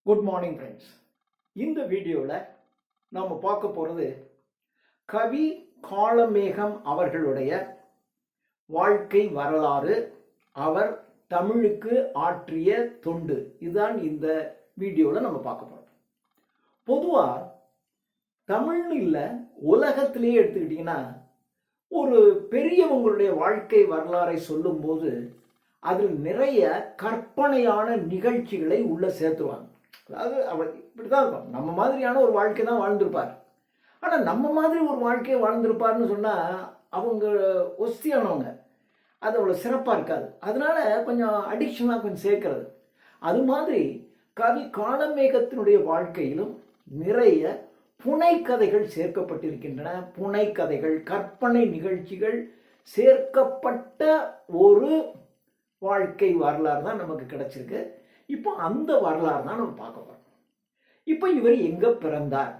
Good morning friends. இந்த வீடியோவில் நாம் பார்க்க போகிறது கவி காளமேகம் அவர்களுடைய வாழ்க்கை வரலாறு, அவர் தமிழுக்கு ஆற்றிய தொண்டு. இதுதான் இந்த வீடியோவில் நம்ம பார்க்க போகிறோம். பொதுவாக தமிழ்னு இல்லை, உலகத்திலேயே எடுத்துக்கிட்டிங்கன்னா ஒரு பெரியவங்களுடைய வாழ்க்கை வரலாறை சொல்லும்போது அதில் நிறைய கற்பனையான நிகழ்ச்சிகளை உள்ள சேர்த்துருவாங்க. அதாவது அவர் இப்படி தான் இருக்கும், நம்ம மாதிரியான ஒரு வாழ்க்கை தான் வாழ்ந்திருப்பார். ஆனால் நம்ம மாதிரி ஒரு வாழ்க்கையை வாழ்ந்திருப்பார்னு சொன்னால் அவங்க ஒஸ்தியானவங்க, அது அவ்வளோ சிறப்பாக இருக்காது. அதனால கொஞ்சம் அடிக்ஷனாக கொஞ்சம் சேர்க்கறது. அது மாதிரி கவி காளமேகத்தினுடைய வாழ்க்கையிலும் நிறைய புனைக்கதைகள் சேர்க்கப்பட்டிருக்கின்றன. புனைக்கதைகள், கற்பனை நிகழ்ச்சிகள் சேர்க்கப்பட்ட ஒரு வாழ்க்கை வரலாறு தான் நமக்கு கிடைச்சிருக்கு. இப்போ அந்த வரலாறு தான் நம்ம பார்க்க போறோம். இப்போ இவர் எங்க பிறந்தார்?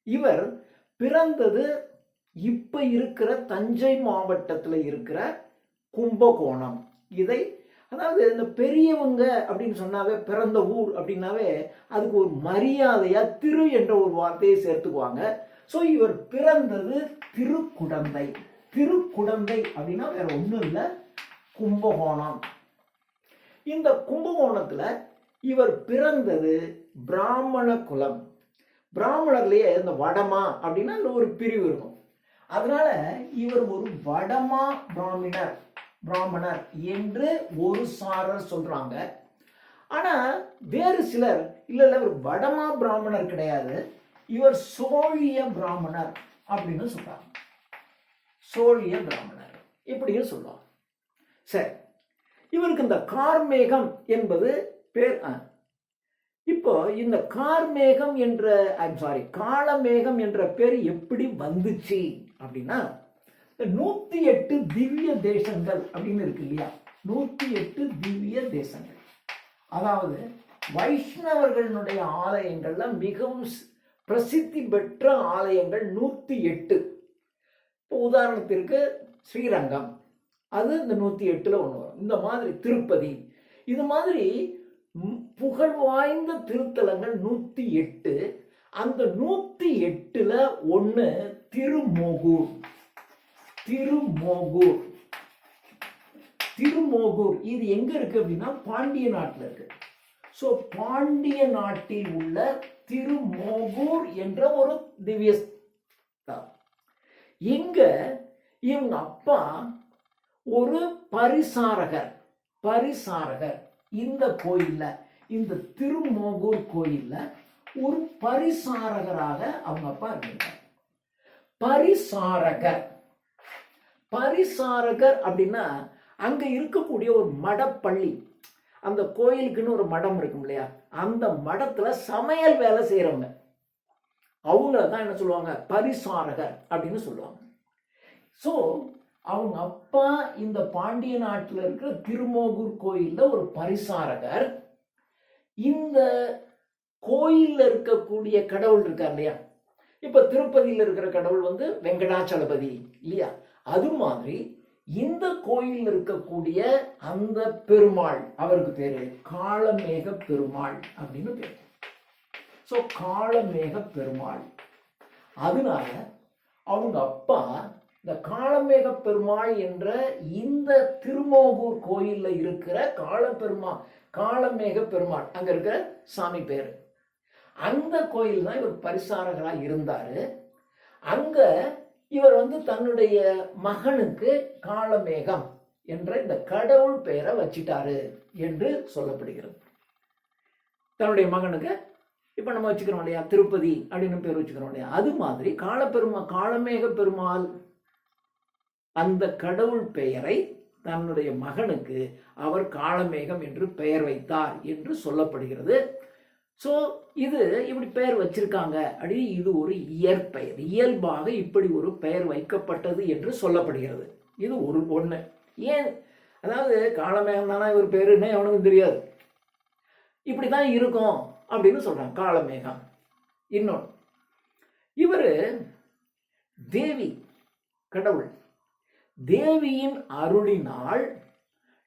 இவர் பிறந்தது இப்ப இருக்கிற தஞ்சை மாவட்டத்தில் இருக்கிற கும்பகோணம். இதை அதாவது இந்த பெரியவங்க அப்படின்னு சொன்னாவே, பிறந்த ஊர் அப்படின்னாவே அதுக்கு ஒரு மரியாதையா திரு என்ற ஒரு வார்த்தையை சேர்த்துக்குவாங்க. ஸோ இவர் பிறந்தது திருக்குடந்தை. திருக்குடந்தை அப்படின்னா வேற ஒன்றும் இல்லை, கும்பகோணம். இந்த கும்பகோணத்தில் இவர் பிறந்தது பிராமண குலம். பிராமணர்லேயே இந்த வடமா அப்படின்னா அதில் ஒரு பிரிவு இருக்கும். அதனால இவர் ஒரு வடமா பிராமணர் என்று ஒரு சாரர் சொல்றாங்க. ஆனா வேறு சிலர் இல்ல இவர் வடமா பிராமணர் கிடையாது, இவர் சோழிய பிராமணர் அப்படின்னு சொல்றாங்க. சோழிய பிராமணர் இப்படியும் சொல்லுவாங்க. சரி, இவருக்கு இந்த கார்மேகம் என்பது பேர். இப்போ இந்த கார்மேகம் என்ற காளமேகம் என்ற பேர் எப்படி வந்துச்சு அப்படின்னா, 108 திவ்ய தேசங்கள் அப்படின்னு இருக்கு இல்லையா? 108 திவ்ய தேசங்கள், அதாவது வைஷ்ணவர்களுடைய ஆலயங்கள்ல மிகவும் பிரசித்தி பெற்ற ஆலயங்கள் 108. இப்போ உதாரணத்திற்கு ஸ்ரீரங்கம், அது இந்த 108ல் ஒன்று வரும். இந்த மாதிரி திருப்பதி, இது மாதிரி புகழ் வாய்ந்த திருத்தலங்கள் 108. அந்த 108ல் ஒன்று திருமோகூர். திருமோகூர் திருமோகூர் இது எங்க இருக்கு அப்படின்னா பாண்டிய நாட்டில் இருக்கு. ஸோ பாண்டிய நாட்டில் உள்ள திருமோகூர் என்ற ஒரு திவ்ய ஸ்தலம். இங்க இவங்க அப்பா ஒரு பரிசாரகர். இந்த கோயில்ல, இந்த திருமோகூர் கோயில்ல ஒரு பரிசாரகராக அவங்க அப்பா இருந்தார். பரிசாரகர் அப்படின்னா அங்க இருக்கக்கூடிய ஒரு மடப்பள்ளி, அந்த கோயிலுக்குன்னு ஒரு மடம் இருக்கும் இல்லையா, அந்த மடத்துல சமையல் வேலை செய்யறவங்க, அவங்கள தான் என்ன சொல்லுவாங்க, பரிசாரகர் அப்படின்னு சொல்லுவாங்க. ஸோ அவங்க அப்பா இந்த பாண்டிய நாட்டில் இருக்கிற திருமோகூர் கோயில்ல ஒரு பரிசாரகர். இந்த கோயில்ல இருக்கக்கூடிய கடவுள் இருக்கார் இல்லையா, இப்ப திருப்பதியில் இருக்கிற கடவுள் வெங்கடாச்சலபதி இல்லையா, அது மாதிரி இந்த கோயில் இருக்கக்கூடிய அந்த பெருமாள், அவருக்கு பேரு காளமேக பெருமாள் அப்படின்னு பேரு. ஸோ காளமேக பெருமாள். அதனால அவங்க அப்பா இந்த காளமேக பெருமாள் என்ற இந்த திருமோகூர் கோயில்ல இருக்கிற காளமேக பெருமாள், அங்க இருக்கிற சாமி பேரு, அந்த கோயில் தான் இவர் பரிசாரகராக இருந்தாரு. அங்க இவர் தன்னுடைய மகனுக்கு காளமேகம் என்ற இந்த கடவுள் பெயரை வச்சிட்டாரு என்று சொல்லப்படுகிறது. தன்னுடைய மகனுக்கு இப்ப நம்ம வச்சுக்கிறோம் இல்லையா, திருப்பதி அப்படின்னு பேர் வச்சுக்கிறோம் இல்லையா, அது மாதிரி காளமேக பெருமாள் அந்த கடவுள் பெயரை தன்னுடைய மகனுக்கு அவர் காளமேகம் என்று பெயர் வைத்தார் என்று சொல்லப்படுகிறது. ஸோ இது இப்படி பெயர் வச்சிருக்காங்க அப்படி, இது ஒரு இயற்பெயர், இயல்பாக இப்படி ஒரு பெயர் வைக்கப்பட்டது என்று சொல்லப்படுகிறது. இது ஒன்று. ஏன், அதாவது காளமேகம் தானே இவர் பேருன்னு அவனுக்கும் தெரியாது, இப்படிதான் இருக்கும் அப்படின்னு சொல்றாங்க காளமேகம். இன்னொன்று, இவர் தேவி கடவுள், தேவியின் அருளினால்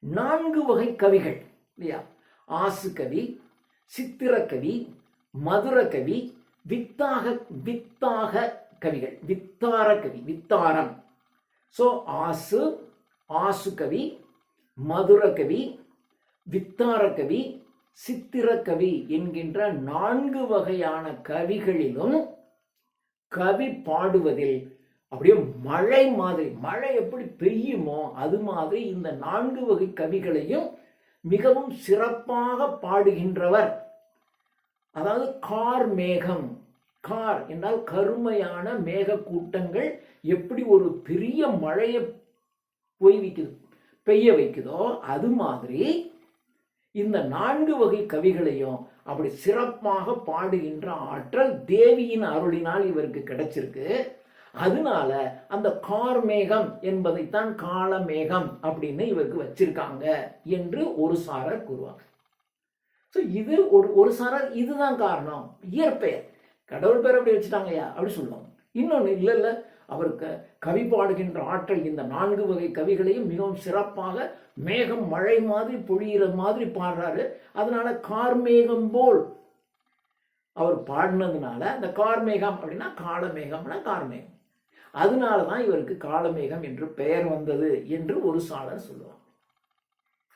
4 வகை கவிகள் இல்லையா, ஆசு கவி, சித்திரக்கவி, மதுரகவி, வித்தாக வித்தாக கவிகள், வித்தார கவி, வித்தாரம். ஸோ ஆசு, ஆசு கவி, மதுரகவி, வித்தாரகவி, சித்திரக்கவி என்கின்ற 4 வகையான கவிகளிலும் கவி பாடுவதில் அப்படியே மழை மாதிரி, மழை எப்படி பெய்யுமோ அது மாதிரி இந்த 4 வகை கவிகளையும் மிகவும் சிறப்பாக பாடுகின்றவர். அதாவது கார்மேகம். கார் என்றால் கருமையான மேக கூட்டங்கள் எப்படி ஒரு பெரிய மழையை பெய்ய வைக்குதோ அது மாதிரி இந்த 4 வகை கவிகளையும் அப்படி சிறப்பாக பாடுகின்ற ஆற்றல் தேவியின் அருளினால் இவருக்கு கிடைச்சிருக்கு. அதனால அந்த கார்மேகம் என்பதைத்தான் காலமேகம் அப்படின்னு இவருக்கு வச்சிருக்காங்க என்று ஒரு சாரர் கூறுவாங்க. ஸோ இது ஒரு சாரர் இதுதான் காரணம், இயற்பெயர், கடவுள் பேர் அப்படி வச்சுட்டாங்கய்யா அப்படி சொல்லுவாங்க. இன்னொன்று இல்லை அவருக்கு கவி பாடுகின்ற ஆற்றல் இந்த 4 வகை கவிகளையும் மிகவும் சிறப்பாக மேகம் மழை மாதிரி பொழியிற மாதிரி பாடுறாரு. அதனால கார்மேகம் போல் அவர் பாடினதுனால அந்த கார்மேகம் அப்படின்னா காலமேகம்னா கார்மேகம், அதனால தான் இவருக்கு காலமேகம் என்று பெயர் வந்தது என்று ஒரு சாலர் சொல்லுவாங்க.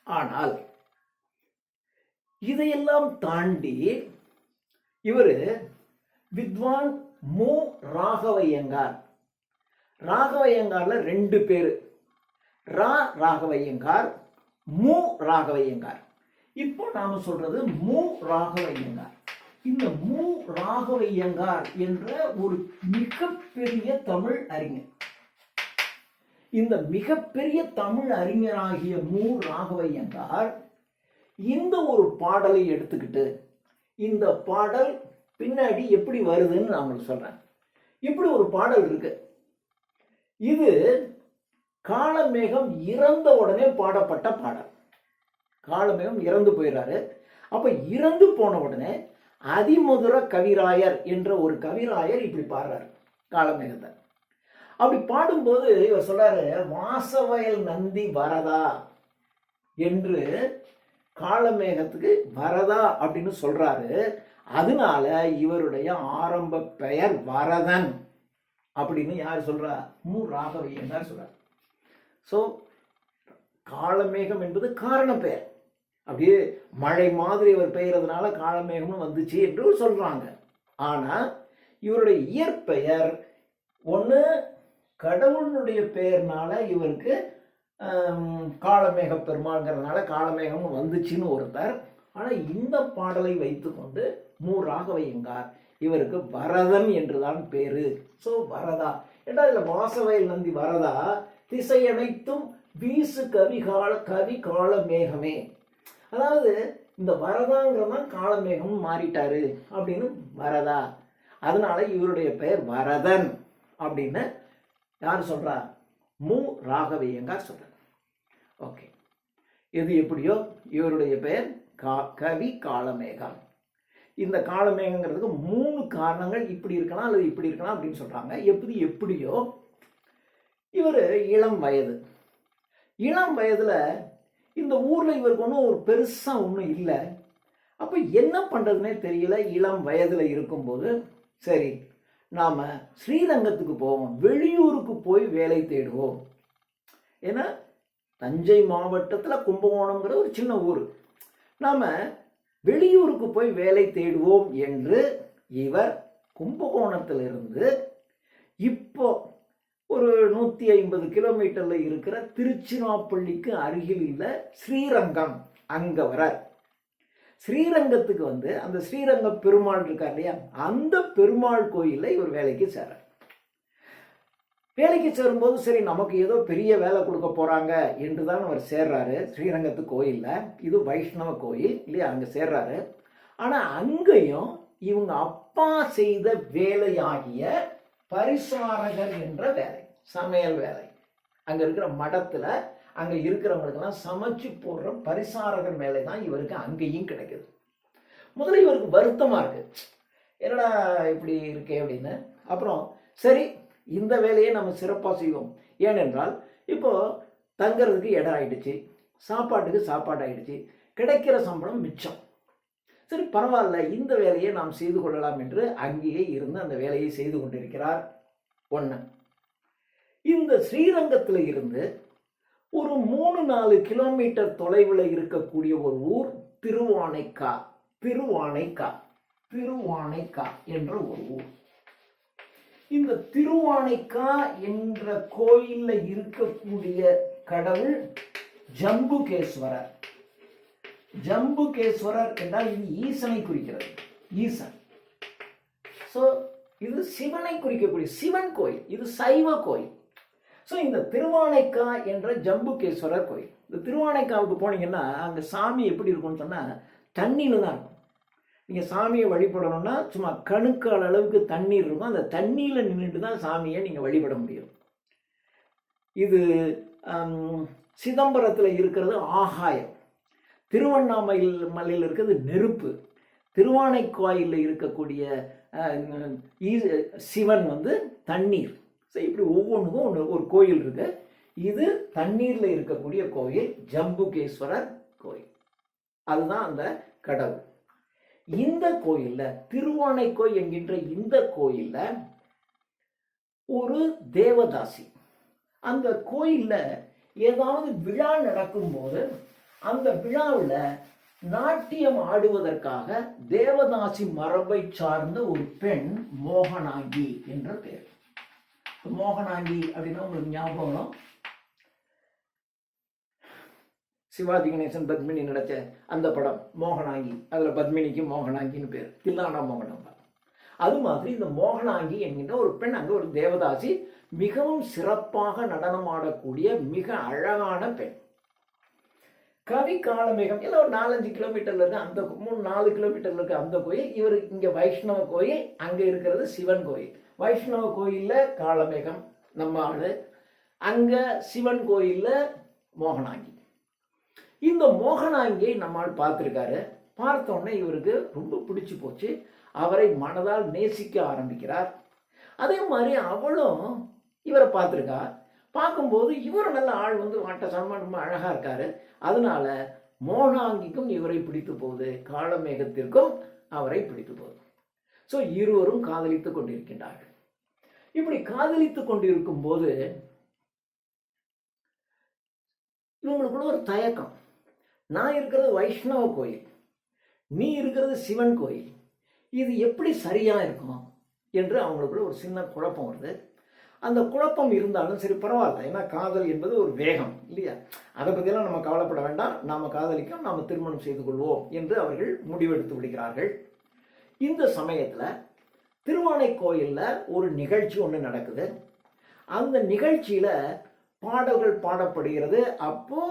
ஆனால் இதையெல்லாம் தாண்டி இவர் வித்வான் மு ராகவையங்கார். ராகவையங்கார்ல 2 பேர், ராகவையங்கார், மு ராகவையங்கார். இப்போ நாம சொல்றது மு ராகவையங்கார். இந்த மு ராகவையங்கார் என்ற ஒரு மிகப்பெரிய தமிழ் அறிஞர். இந்த மிகப்பெரிய தமிழ் அறிஞராகிய மு ராகவையங்கார் இந்த ஒரு பாடலை எடுத்துக்கிட்டு, இந்த பாடல் பின்னாடி எப்படி வருதுன்னு நான் உங்களுக்கு சொல்றேன். இப்படி ஒரு பாடல் இருக்கு. இது காலமேகம் இறந்த உடனே பாடப்பட்ட பாடல். காலமேகம் இறந்து போயிடுறாரு. அப்ப இறந்து போன உடனே அதிமதுர கவிராயர் என்ற ஒரு கவிராயர் இப்படி பாடுறாரு காலமேகத்தை. அப்படி பாடும்போது இவர் சொல்றாரு, வாசவயல் நந்தி வரதா என்று காலமேகத்துக்கு வரதா அப்படின்னு சொல்றாரு. அதனால இவருடைய ஆரம்ப பெயர் வரதன் அப்படின்னு யார் சொல்றா? மு ராகவையங்கார் சொல்றார். ஸோ காலமேகம் என்பது காரண பெயர். அப்படியே மழை மாதிரி இவர் பெய்யறதுனால காலமேகம்னு வந்துச்சு என்று சொல்றாங்க. ஆனா இவருடைய இயற்பெயர் ஒன்று கடவுளுடைய பெயர்னால இவருக்கு காலமேக பெருமாள்ங்கிறதுனால காலமேகம்னு வந்துச்சுன்னு ஒருத்தர். ஆனால் இந்த பாடலை வைத்துக்கொண்டு மு ராகவையங்கார் இவருக்கு வரதன் என்றுதான் பேரு. ஸோ வரதா ஏன்னா இதில் வாசவயல் நந்தி வரதா, திசையனைத்தும் வீசு கவி காலமேகமே. அதாவது இந்த வரதாங்கிறதான் காலமேகம் மாறிட்டாரு அப்படின்னு வரதா. அதனால இவருடைய பெயர் வரதன் அப்படின்னு யார் சொல்றா? மு ராகவையங்கார் சொல்றார். ஓகே, இது எப்படியோ இவருடைய பெயர் கவி காலமேகம். இந்த காலமேகங்கிறதுக்கு 3 காரணங்கள் இப்படி இருக்கலாம் அல்லது இப்படி இருக்கலாம் அப்படின்னு சொல்றாங்க. எப்படியோ இவர் இளம் வயதுல இந்த ஊர்ல இவருக்கு ஒன்றும் ஒரு பெருசா ஒன்றும் இல்லை. அப்ப என்ன பண்றதுன்னே தெரியல. இளம் வயதுல இருக்கும்போது சரி நாம ஸ்ரீரங்கத்துக்கு போவோம், வெளியூருக்கு போய் வேலை தேடுவோம். ஏன்னா தஞ்சை மாவட்டத்துல கும்பகோணம்ங்கிற ஒரு சின்ன ஊர், நாம வெளியூருக்கு போய் வேலை தேடுவோம் என்று இவர் கும்பகோணத்திலிருந்து இப்போ ஒரு 150 கிலோமீட்டர்ல இருக்கிற திருச்சிராப்பள்ளிக்கு அருகில் உள்ள ஸ்ரீரங்கம் அங்க வரார். ஸ்ரீரங்கத்துக்கு வந்து அந்த ஸ்ரீரங்க பெருமாள் இருக்கார் இல்லையா, அந்த பெருமாள் கோயில்ல இவர் வேலைக்கு சேர்றார். வேலைக்கு சேரும்போது சரி நமக்கு ஏதோ பெரிய வேலை கொடுக்க போறாங்க என்றுதான் அவர் சேர்றாரு ஸ்ரீரங்கத்து கோயில்ல. இது வைஷ்ணவ கோயில் இல்லையா, அங்க சேர்றாரு. ஆனா அங்கேயும் இவங்க அப்பா செய்த வேலையாகிய பரிசாரகர் என்ற வேலை, சமையல் வேலை, அங்க இருக்கிற மடத்துல அங்க இருக்கிறவங்களுக்கெல்லாம் சமைச்சு போடுற பரிசாரகர் வேலை தான் இவருக்கு அங்கேயும் கிடைக்குது. முதல்ல இவருக்கு வருத்தமா இருக்கு, என்னடா இப்படி இருக்கே அப்படின்னு. அப்புறம் சரி இந்த வேலையை நம்ம சிறப்பாக செய்வோம். ஏனென்றால் இப்போ தங்கிறதுக்கு இடம் ஆயிடுச்சு, சாப்பாட்டுக்கு சாப்பாடு ஆயிடுச்சு, கிடைக்கிற சம்பளம் மிச்சம். சரி பரவாயில்ல, இந்த வேலையை நாம் செய்து கொள்ளலாம் என்று அங்கேயே இருந்து அந்த வேலையை செய்து கொண்டிருக்கிறார். ஒன்று, இந்த ஸ்ரீரங்கத்தில் இருந்து ஒரு 3-4 கிலோமீட்டர் தொலைவில் இருக்கக்கூடிய ஒரு ஊர் திருவானைக்கா. திருவானைக்கா திருவானைக்கா என்ற ஒரு ஊர். இந்த திருவானைக்கா என்ற கோயில்ல இருக்கக்கூடிய கடவுள் ஜம்புகேஸ்வரர். ஜம்புகேஸ்வரர் என்றால் இது ஈசனை குறிக்கிறது. ஈசன். ஸோ இது சிவனை குறிக்கக்கூடிய சிவன் கோயில். இது சைவ கோயில். ஸோ இந்த திருவானைக்கா என்ற ஜம்புகேஸ்வரர் கோயில். இந்த திருவானைக்காவுக்கு போனீங்கன்னா அங்கே சாமி எப்படி இருக்கும்னு சொன்னால் தண்ணியில் தான் இருக்கும். நீங்கள் சாமியை வழிபடணும்னா சும்மா கணுக்கால் அளவுக்கு தண்ணீர் இருக்கும். அந்த தண்ணியில் நின்றுட்டு தான் சாமியை நீங்கள் வழிபட முடியும். இது சிதம்பரத்தில் இருக்கிறது ஆகாயம், திருவண்ணாமலையில் இருக்கிறது நெருப்பு, திருவானைக்காயில் இருக்கக்கூடிய சிவன் தண்ணீர். ஸோ இப்படி ஒவ்வொன்றுக்கும் ஒரு கோயில் இருக்கு. இது தண்ணீரில் இருக்கக்கூடிய கோயில் ஜம்புகேஸ்வரர் கோயில். அதுதான் அந்த கடவுள். இந்த கோயில்ல திருவானைக்கோய் என்கின்ற இந்த கோயில்ல ஒரு தேவதாசி, அந்த கோயில்ல ஏதாவது விழா நடக்கும்போது அந்த விழாவில் நாட்டியம் ஆடுவதற்காக தேவதாசி மரபை சார்ந்த ஒரு பெண் மோகனாங்கி என்ற பெயர். மோகனாங்கி அப்படின்னா உங்களுக்கு ஞாபகம், சிவாஜி கணேசன் பத்மினி நடிச்ச அந்த படம் மோகனாங்கி. அதில் பத்மினிக்கு மோகனாங்கின்னு பேர், தில்லானா மோகனம். அது மாதிரி இந்த மோகனாங்கி என்கின்ற ஒரு பெண், அங்கே ஒரு தேவதாசி, மிகவும் சிறப்பாக நடனமாடக்கூடிய மிக அழகான பெண். கவி காலமேகம் எல்லாம் ஒரு 4-5 கிலோமீட்டர்ல இருக்கு, அந்த 3-4 கிலோமீட்டர்ல இருக்கு அந்த கோயில். இவர் இங்க வைஷ்ணவ கோயில், அங்க இருக்கிறது சிவன் கோயில். வைஷ்ணவ கோயில்ல காலமேகம் நம்ம ஆளு, அங்க சிவன் கோயில்ல மோகனாங்கி. இந்த மோகனாங்கியை நம்மால் பார்த்துருக்காரு. பார்த்தோன்னே இவருக்கு ரொம்ப பிடிச்சி போச்சு. அவரை மனதால் நேசிக்க ஆரம்பிக்கிறார். அதே மாதிரி அவளும் இவரை பார்த்துருக்கா. பார்க்கும்போது இவர் நல்ல ஆள், வாட்ட சாமா ரொம்ப அழகா இருக்காரு. அதனால மோகனாங்கிக்கும் இவரை பிடித்து போகுது, காலமேகத்திற்கும் அவரை பிடித்து போகுது. ஸோ இருவரும் காதலித்துக் கொண்டிருக்கின்றார்கள். இப்படி காதலித்துக் கொண்டிருக்கும் போது இவங்களுக்குள்ள ஒரு தயக்கம். நான் இருக்கிறது வைஷ்ணவ கோயில், நீ இருக்கிறது சிவன் கோயில், இது எப்படி சரியா இருக்கும் என்று அவங்களுக்குள்ள ஒரு சின்ன குழப்பம் வருது. அந்த குழப்பம் இருந்தாலும் சரி பரவாயில்ல, ஏன்னா காதல் என்பது ஒரு வேகம் இல்லையா, அதை பற்றியெல்லாம் நம்ம கவலைப்பட வேண்டாம், நாம காதலிக்கும், நாம திருமணம் செய்து கொள்வோம் என்று அவர்கள் முடிவெடுத்து விடுகிறார்கள். இந்த சமயத்துல திருவானைக்கோயில்ல ஒரு நிகழ்ச்சி ஒன்று நடக்குது. அந்த நிகழ்ச்சியில பாடல்கள் பாடப்படுகிறது. அப்போ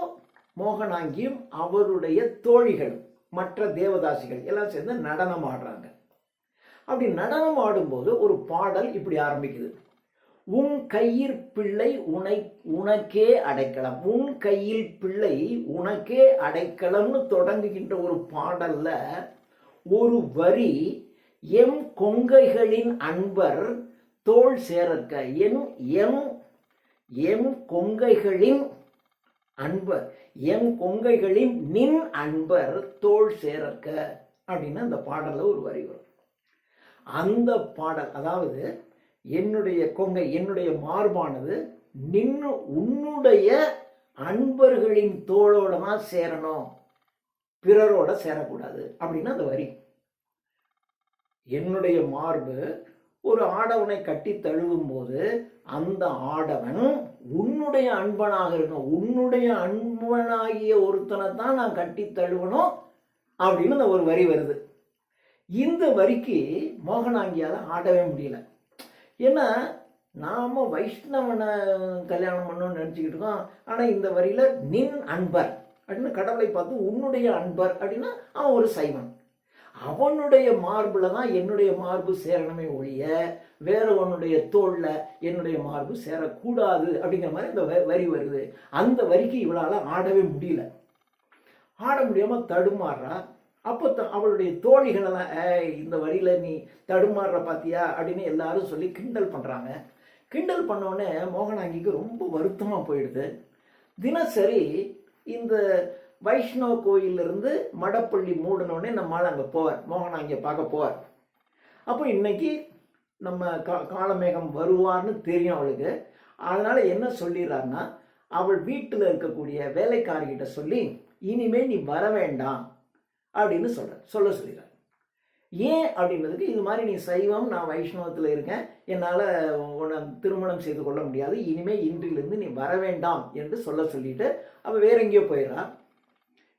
மோகனாங்கியும் அவருடைய தோழிகள் மற்ற தேவதாசிகள் எல்லாம் சேர்ந்து நடனம் ஆடுறாங்க. அப்படி நடனம் ஆடும்போது ஒரு பாடல் இப்படி ஆரம்பிக்குது. உன் கையில் பிள்ளை உனக்கே அடைக்கலம், உன் கையில் பிள்ளை உனக்கே அடைக்கலம்னு தொடங்குகின்ற ஒரு பாடல்ல ஒரு வரி, எம் கொங்கைகளின் அன்பர் தோள் சேரற்க, எம் கொங்கைகளின் அன்பர், எம் கொங்கைகளின் நின் அன்பர் தோள் சேரற்க அப்படின்னு அந்த பாடல்ல ஒரு வரி வரும். அந்த பாடல், அதாவது என்னுடைய கொங்கை, என்னுடைய மார்பானது நின்னு உன்னுடைய அன்பர்களின் தோளோட தான் சேரணும், பிறரோட சேரக்கூடாது அப்படின்னு அந்த வரி. என்னுடைய மார்பு ஒரு ஆடவனை கட்டி தழுவும் போது அந்த ஆடவன் உன்னுடைய அன்பனாக இருக்கணும், உன்னுடைய அன்பனாகிய ஒருத்தனை தான் நான் கட்டி தழுவணும் அப்படின்னு அந்த ஒரு வரி வருது. இந்த வரிக்கு மோகனாங்கியால ஆடவே முடியல. ஏன்னா நாம வைஷ்ணவனை கல்யாணம் பண்ணணும்னு நினைச்சுக்கிட்டு இருக்கோம். ஆனா இந்த வரியில நின் அன்பர் அப்படின்னு கடவுளை பார்த்து உன்னுடைய அன்பர் அப்படின்னா அவன் ஒரு சைவன், அவனுடைய மார்புல தான் என்னுடைய மார்பு சேரணுமே ஒழிய வேற ஒன்னுடைய தோல்ல என்னுடைய மார்பு சேரக்கூடாது அப்படிங்கிற மாதிரி இந்த வரி வருது. அந்த வரிக்கு இவளால ஆடவே முடியல. ஆட முடியாம தடுமாறுறா. அப்போ அவளுடைய தோழிகளெல்லாம் இந்த வரியில நீ தடுமாறுற பாத்தியா அப்படின்னு எல்லாரும் சொல்லி கிண்டல் பண்றாங்க. கிண்டல் பண்ணோடனே மோகனாங்கிக்கு ரொம்ப வருத்தமா போயிடுது. தினசரி இந்த வைஷ்ணவ கோயிலிருந்து மடப்பள்ளி மூடினோடனே நம்மளால் அங்கே போவார், மோகனா இங்கே பார்க்க போவார். அப்போ இன்னைக்கு நம்ம காளமேகம் வருவார்னு தெரியும் அவளுக்கு. அதனால் என்ன சொல்லிடுறாருன்னா, அவள் வீட்டில் இருக்கக்கூடிய வேலைக்காரிகிட்ட சொல்லி இனிமேல் நீ வர வேண்டாம் அப்படின்னு சொல்ல சொல்லிடுறார். ஏன் அப்படின்றதுக்கு, இது மாதிரி நீ சைவம், நான் வைஷ்ணவத்தில் இருக்கேன், என்னால் உன்னை திருமணம் செய்து கொள்ள முடியாது, இனிமேல் இன்றிலிருந்து நீ வர வேண்டாம் என்று சொல்லிட்டு அவள் வேற எங்கேயோ போயிடுறான்.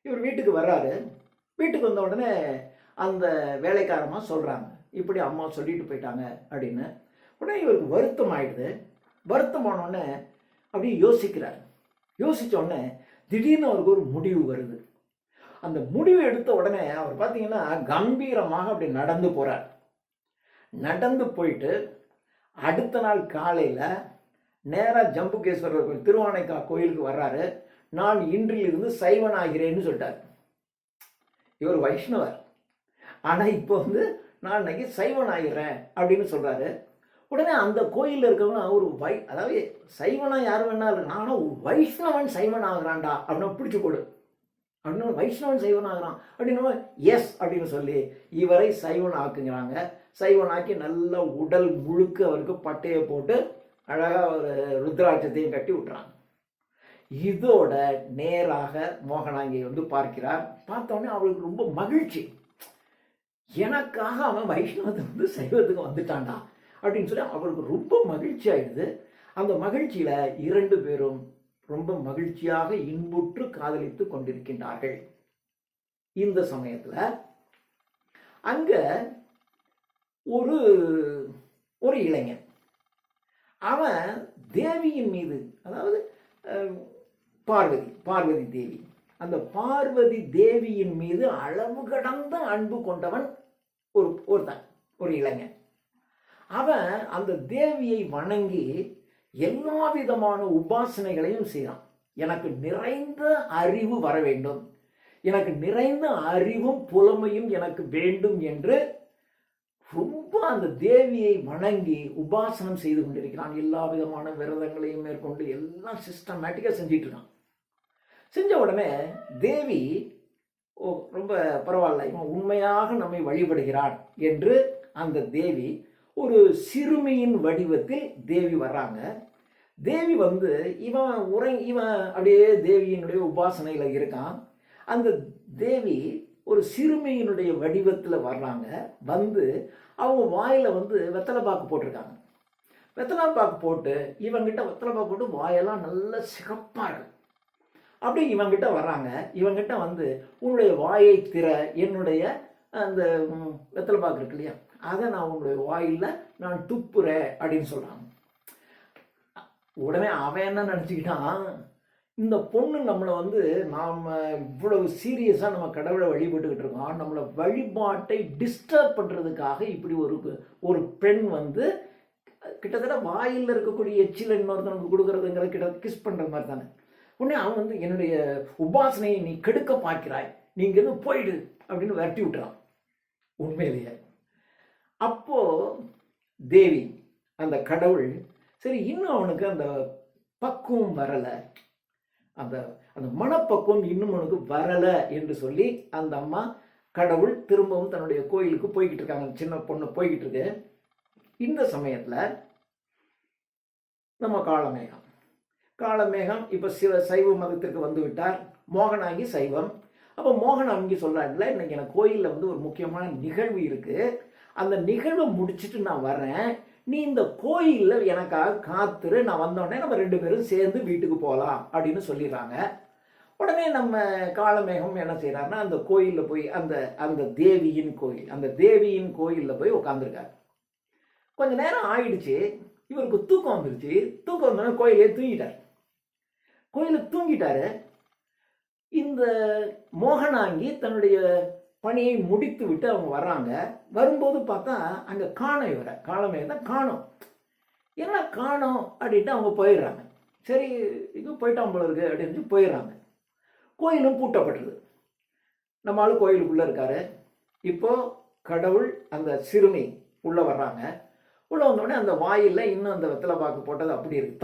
இவர் வீட்டுக்கு வர்றாரு. வீட்டுக்கு வந்த உடனே அந்த வேலைக்காரமாக சொல்கிறாங்க, இப்படி அம்மா சொல்லிட்டு போயிட்டாங்க அப்படின்னு. உடனே இவருக்கு வருத்தம் ஆயிடுது. வருத்தம் ஆனோடனே அப்படியே யோசிக்கிறார். யோசித்த உடனே திடீர்னு அவருக்கு ஒரு முடிவு வருது. அந்த முடிவு எடுத்த உடனே அவர் பார்த்தீங்கன்னா கம்பீரமாக அப்படி நடந்து போகிறார். நடந்து போயிட்டு அடுத்த நாள் காலையில் நேராக ஜம்புகேஸ்வரர் கோயில், திருவானைக்கா கோயிலுக்கு வர்றாரு. நான் இன்றிலிருந்து சைவன் ஆகிறேன்னு சொல்லிட்டார். இவர் வைஷ்ணவர், ஆனால் இப்போ நான் இன்னைக்கு சைவன் ஆகிறேன் அப்படின்னு சொல்கிறாரு. உடனே அந்த கோயிலில் இருக்கவங்க ஒரு அதாவது சைவனா யார் வேணாலும் இருக்கு, ஆனால் வைஷ்ணவன் சைவன் ஆகிறான்டா அப்படின்னு பிடிச்சி போடு அப்படின்னு, வைஷ்ணவன் சைவன் ஆகிறான் அப்படின்னு எஸ் அப்படின்னு சொல்லி இவரை சைவன் ஆக்குங்கிறாங்க. சைவன் ஆக்கி நல்ல உடல் முழுக்க அவருக்கு பட்டையை போட்டு அழகாக ஒரு ருத்ராட்சத்தையும் கட்டி விட்டுறாங்க. இதோட நேராக மோகனாங்கி பார்க்கிறார். பார்த்தோன்னே அவளுக்கு ரொம்ப மகிழ்ச்சி. எனக்காக அவன் வைஷ்ணவத்தை சைவத்துக்கு வந்துட்டான்டா அப்படின்னு சொல்லி அவருக்கு ரொம்ப மகிழ்ச்சி ஆயிடுது. அந்த மகிழ்ச்சியில இரண்டு பேரும் ரொம்ப மகிழ்ச்சியாக இன்புற்று காதலித்து கொண்டிருக்கின்றார்கள். இந்த சமயத்துல அங்க ஒரு ஒரு இளைஞன், அவன் தேவியின் மீது, அதாவது பார்வதி தேவி, அந்த பார்வதி தேவியின் மீது அளவு கடந்த அன்பு கொண்டவன் ஒரு இளைஞன். அவன் அந்த தேவியை வணங்கி எல்லா விதமான உபாசனைகளையும் செய்கிறான். எனக்கு நிறைந்த அறிவு வர வேண்டும், எனக்கு நிறைந்த அறிவும் புலமையும் எனக்கு வேண்டும் என்று ரொம்ப அந்த தேவியை வணங்கி உபாசனம் செய்து கொண்டிருக்கிறான். எல்லா விதமான விரதங்களையும் மேற்கொண்டு எல்லாம் சிஸ்டமேட்டிக்காக செஞ்சிட்டு இருக்கான். செஞ்ச உடனே தேவி ரொம்ப பரவாயில்ல, இவன் உண்மையாக நம்மை வழிபடுகிறான் என்று அந்த தேவி ஒரு சிறுமியின் வடிவத்தில் தேவி வர்றாங்க. தேவி இவன் அப்படியே தேவியினுடைய உபாசனையில் இருக்கான். அந்த தேவி ஒரு சிறுமியினுடைய வடிவத்தில் வர்றாங்க. அவங்க வாயில் வெத்தலை பாக்கு போட்டிருக்காங்க. வெத்தலை பாக்கு போட்டு இவங்கிட்ட வெத்தலை பாக்கு போட்டு வாயெல்லாம் நல்ல சிகப்பாக இருக்கு. அப்படி இவங்கிட்ட வர்றாங்க. இவங்கிட்ட உன்னுடைய வாயை திற, என்னுடைய அந்த வெத்தலை பாக்கு இருக்கு இல்லையா, அதை நான் உங்களுடைய வாயில் நான் துப்புறேன் அப்படின்னு சொல்கிறாங்க. உடனே அவன் என்ன நினச்சிக்கிட்டான், இந்த பொண்ணு நம்மளை நாம் இவ்வளவு சீரியஸாக நம்ம கடவுளை வழிபட்டுக்கிட்டு இருக்கோம், நம்மளை வழிபாட்டை டிஸ்டர்ப் பண்ணுறதுக்காக இப்படி ஒரு பெண் கிட்டத்தட்ட வாயில் இருக்கக்கூடிய எச்சில் இன்னொருத்தனுக்கு கொடுக்குறதுங்கிற கிஸ் பண்ணுற மாதிரி தானே. உடனே அவன் என்னுடைய உபாசனையை நீ கெடுக்க பார்க்கிறாய், நீ இங்கேருந்து போயிடு அப்படின்னு விரட்டி விட்டுறான். உண்மையிலேயே அப்போ தேவி, அந்த கடவுள், சரி இன்னும் அவனுக்கு அந்த பக்குவம் வரலை, அந்த அந்த மனப்பக்குவம் இன்னும் அவனுக்கு வரலை என்று சொல்லி அந்த அம்மா கடவுள் திரும்பவும் தன்னுடைய கோயிலுக்கு போய்கிட்டு இருக்காங்க. சின்ன பொண்ணு போய்கிட்டு இருக்கு. இந்த சமயத்தில் நம்ம காளமேகம் இப்போ சைவ மதத்திற்கு வந்து விட்டார். மோகனாங்கி சைவம். அப்போ மோகனாங்கி சொல்கிறாங்கல்ல, இன்னைக்கு எனக்கு கோயிலில் ஒரு முக்கியமான நிகழ்வு இருக்குது, அந்த நிகழ்வை முடிச்சுட்டு நான் வர்றேன், நீ இந்த கோயிலில் எனக்காக காத்துரு, நான் வந்தோடனே நம்ம ரெண்டு பேரும் சேர்ந்து வீட்டுக்கு போகலாம் அப்படின்னு சொல்லிடுறாங்க. உடனே நம்ம காளமேகம் என்ன செய்கிறாருன்னா, அந்த கோயிலில் போய் அந்த தேவியின் கோயிலில் போய் உட்காந்துருக்காரு. கொஞ்ச நேரம் ஆயிடுச்சு, இவருக்கு தூக்கம் வந்துருச்சு. தூக்கம் வந்தோடனே கோயிலில் தூங்கிட்டாரு. இந்த மோகனாங்கி தன்னுடைய பணியை முடித்து விட்டு அவங்க வர்றாங்க. வரும்போது பார்த்தா அங்கே காளமேகம் தான் காணோம். என்ன காணோம் அப்படின்ட்டு அவங்க போயிடுறாங்க. சரி இது போயிட்டான் போல இருக்கு அப்படின்னு போயிடுறாங்க. கோயிலும் பூட்டப்பட்டுருது. நம்ம ஆளு கோயிலுக்குள்ளே இருக்காரு. இப்போ கடவுள் அந்த சிறுமி உள்ளே வர்றாங்க. உள்ளே வந்தோடனே அந்த வாயில் இன்னும் அந்த வெத்தலை பாக்கு போட்டது அப்படி இருக்குது.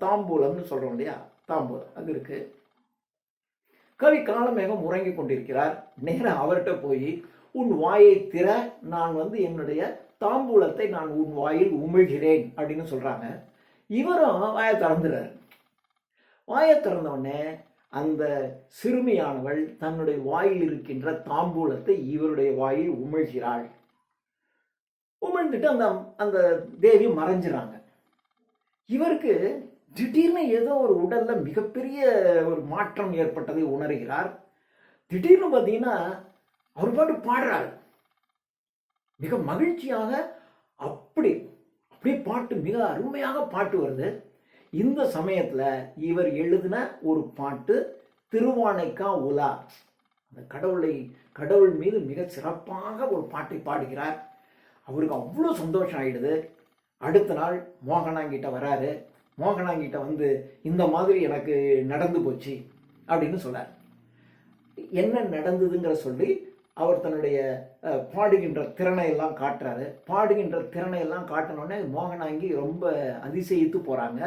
தாம்பூலம்னு சொல்கிறோம் இல்லையா, தாம்பூலம் அது இருக்குது. கவி காலமேகம் உறங்கி கொண்டிருக்கிறார். நேரம் அவர்கிட்ட போய், உன் வாயை திற, நான் என்னுடைய தாம்பூலத்தை நான் உன் வாயில் உமிழ்கிறேன் அப்படின்னு சொல்றாங்க. இவரும் வாயை திறந்துறாரு. வாயை திறந்த உடனே அந்த சிறுமியானவள் தன்னுடைய வாயில் இருக்கின்ற தாம்பூலத்தை இவருடைய வாயில் உமிழ்கிறாள். உமிழ்ந்துட்டு அந்த அந்த தேவி மறைஞ்சிறாங்க. இவருக்கு திடீர்னு ஏதோ ஒரு உடல்ல மிகப்பெரிய ஒரு மாற்றம் ஏற்பட்டதை உணர்கிறார். திடீர்னு பார்த்தீங்கன்னா அவர் பாட்டு பாடுறாரு, மிக மகிழ்ச்சியாக. அப்படியே பாட்டு மிக அருமையாக பாட்டு வருது. இந்த சமயத்துல இவர் எழுதின ஒரு பாட்டு திருவானைக்கா உலா, அந்த கடவுள் மீது மிக சிறப்பாக ஒரு பாட்டை பாடுகிறார். அவருக்கு அவ்வளோ சந்தோஷம் ஆயிடுது. அடுத்த நாள் மோகனாங்கிட்ட வராரு. மோகனாங்கிட்ட இந்த மாதிரி எனக்கு நடந்து போச்சு அப்படின்னு சொல்றார். என்ன நடந்ததுங்கிற சொல்லி அவர் தன்னுடைய பாடுகின்ற திறனை எல்லாம் காட்டுறாரு. பாடுகின்ற திறனை எல்லாம் காட்டினோடனே மோகனாங்கி ரொம்ப அதிசயித்து போறாங்க.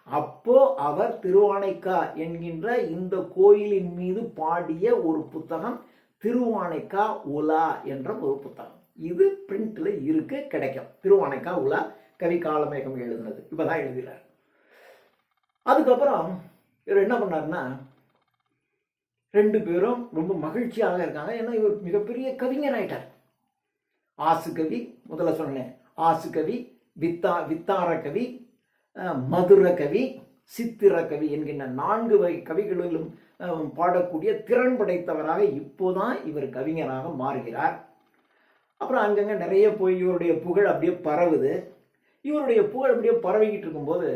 அப்போ அவர் திருவானைக்கா என்கின்ற இந்த கோயிலின் மீது பாடிய ஒரு புத்தகம் திருவானைக்கா உலா என்ற ஒரு புத்தகம். இது பிரிண்ட்ல இருக்கு, கிடைக்கும். திருவானைக்கா உலா, கவி காலமேகம் எழுதுனது. இப்பதான் எழுதுகிறார். அதுக்கப்புறம் இவர் என்ன பண்ணாருன்னா, ரெண்டு பேரும் ரொம்ப மகிழ்ச்சியாக இருக்காங்க. ஏன்னா இவர் மிகப்பெரிய கவிஞர் ஆயிட்டார். ஆசு கவி, முதல்ல சொன்னேன், ஆசு கவி, வித்தார கவி, மதுர கவி, சித்திர கவி என்கின்ற 4 வகை கவிகளிலும் பாடக்கூடிய திறன் படைத்தவராக இப்போதான் இவர் கவிஞராக மாறுகிறார். அப்புறம் அங்கங்க நிறைய போய் இவருடைய புகழ் அப்படியே பரவுது. இவருடைய புகழ் அப்படியே பரவிக்கிட்டு இருக்கும்போது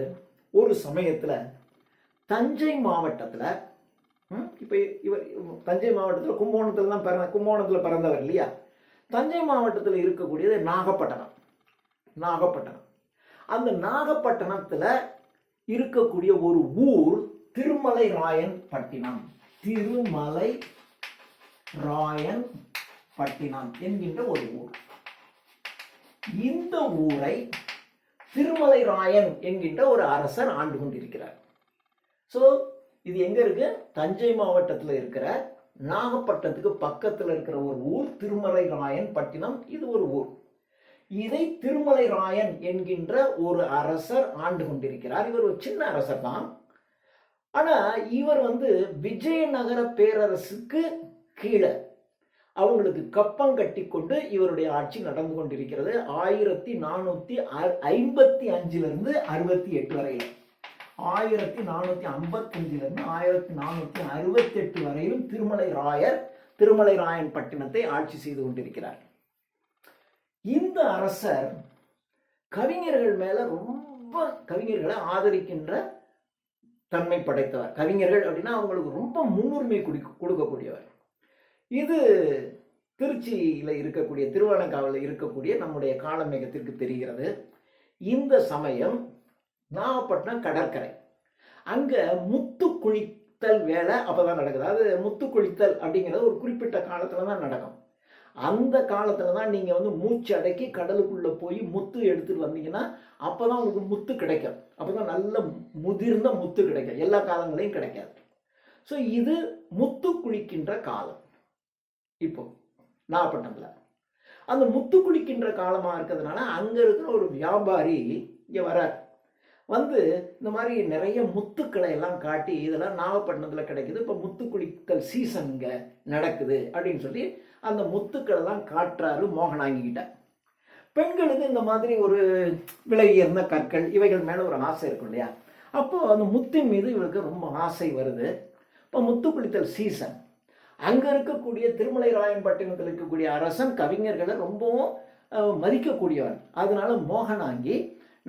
ஒரு சமயத்துல தஞ்சை மாவட்டத்துல, இப்ப இவர் தஞ்சை மாவட்டத்தில் கும்பகோணத்தில் பிறந்தவர் இல்லையா? தஞ்சை மாவட்டத்தில் இருக்கக்கூடியது நாகப்பட்டினம். அந்த நாகப்பட்டினத்துல இருக்கக்கூடிய ஒரு ஊர் திருமலை ராயன் பட்டினம் என்கின்ற ஒரு ஊர். இந்த ஊரை திருமலை ராயன் என்கின்ற ஒரு அரசர் ஆண்டு கொண்டிருக்கிறார். சோ இது எங்க இருக்கு? தஞ்சை மாவட்டத்தில் இருக்கிற நாகப்பட்டினத்துக்கு பக்கத்தில் இருக்கிற ஒரு ஊர் திருமலை ராயன் பட்டினம். இது ஒரு ஊர். இதை திருமலை ராயன் என்கின்ற ஒரு அரசர் ஆண்டு கொண்டிருக்கிறார். இவர் ஒரு சின்ன அரசர் தான். ஆனா இவர் விஜயநகர பேரரசுக்கு கீழே அவங்களுக்கு கப்பம் கட்டி கொண்டு இவருடைய ஆட்சி நடந்து கொண்டிருக்கிறது. 1455 68 வரையிலும், 1455 1468 வரையிலும் திருமலை ராயன் பட்டினத்தை ஆட்சி செய்து கொண்டிருக்கிறார். இந்த அரசர் கவிஞர்கள் மேல ரொம்ப கவிஞர்களை ஆதரிக்கின்ற தன்மை படைத்தவர். கவிஞர்கள் அப்படின்னா அவங்களுக்கு ரொம்ப முன்னுரிமை கொடுக்கக்கூடியவர். இது திருச்சியில இருக்கக்கூடிய, திருவானைக்காவில் இருக்கக்கூடிய நம்முடைய காலமேகத்திற்கு தெரிகிறது. இந்த சமயம் நாகப்பட்டினம் கடற்கரை, அங்க முத்து குளித்தல் வேலை அப்பதான் நடக்குது. அது முத்து குளித்தல் அப்படிங்கிறது ஒரு குறிப்பிட்ட காலத்துல தான் நடக்கும். அந்த காலத்துல தான் நீங்க மூச்சு அடக்கி கடலுக்குள்ள போய் முத்து எடுத்துட்டு வந்தீங்கன்னா அப்பதான் உங்களுக்கு முத்து கிடைக்கும். அப்பதான் நல்ல முதிர்ந்த முத்து கிடைக்கும். எல்லா காலங்களையும் கிடைக்காது. ஸோ இது முத்து குளிக்கின்ற காலம். இப்போ நாகப்பட்டினத்துல அந்த முத்து குளிக்கின்ற காலமா இருக்கிறதுனால அங்க இருக்கிற ஒரு வியாபாரி இங்க வரார். இந்த மாதிரி நிறைய முத்துக்களை எல்லாம் காட்டி, இதெல்லாம் நாகப்பட்டினத்துல கிடைக்குது, இப்ப முத்து குளித்தல் சீசன் இங்க நடக்குது அப்படின்னு சொல்லி அந்த முத்துக்களை எல்லாம் காட்டுறாரு மோகனாங்கிட்ட. பெண்களுக்கு இந்த மாதிரி ஒரு விலை உயர்ந்த கற்கள் இவைகள் மேல ஒரு ஆசை இருக்கும் இல்லையா? அப்போ அந்த முத்தின் மீது இவருக்கு ரொம்ப ஆசை வருது. இப்போ முத்து குளித்தல் சீசன். அங்க இருக்கக்கூடிய திருமலை ராயன் பட்டினத்தில் இருக்கக்கூடிய அரசன் கவிஞர்களை ரொம்பவும் மதிக்கக்கூடியவன். அதனால மோகனாங்கி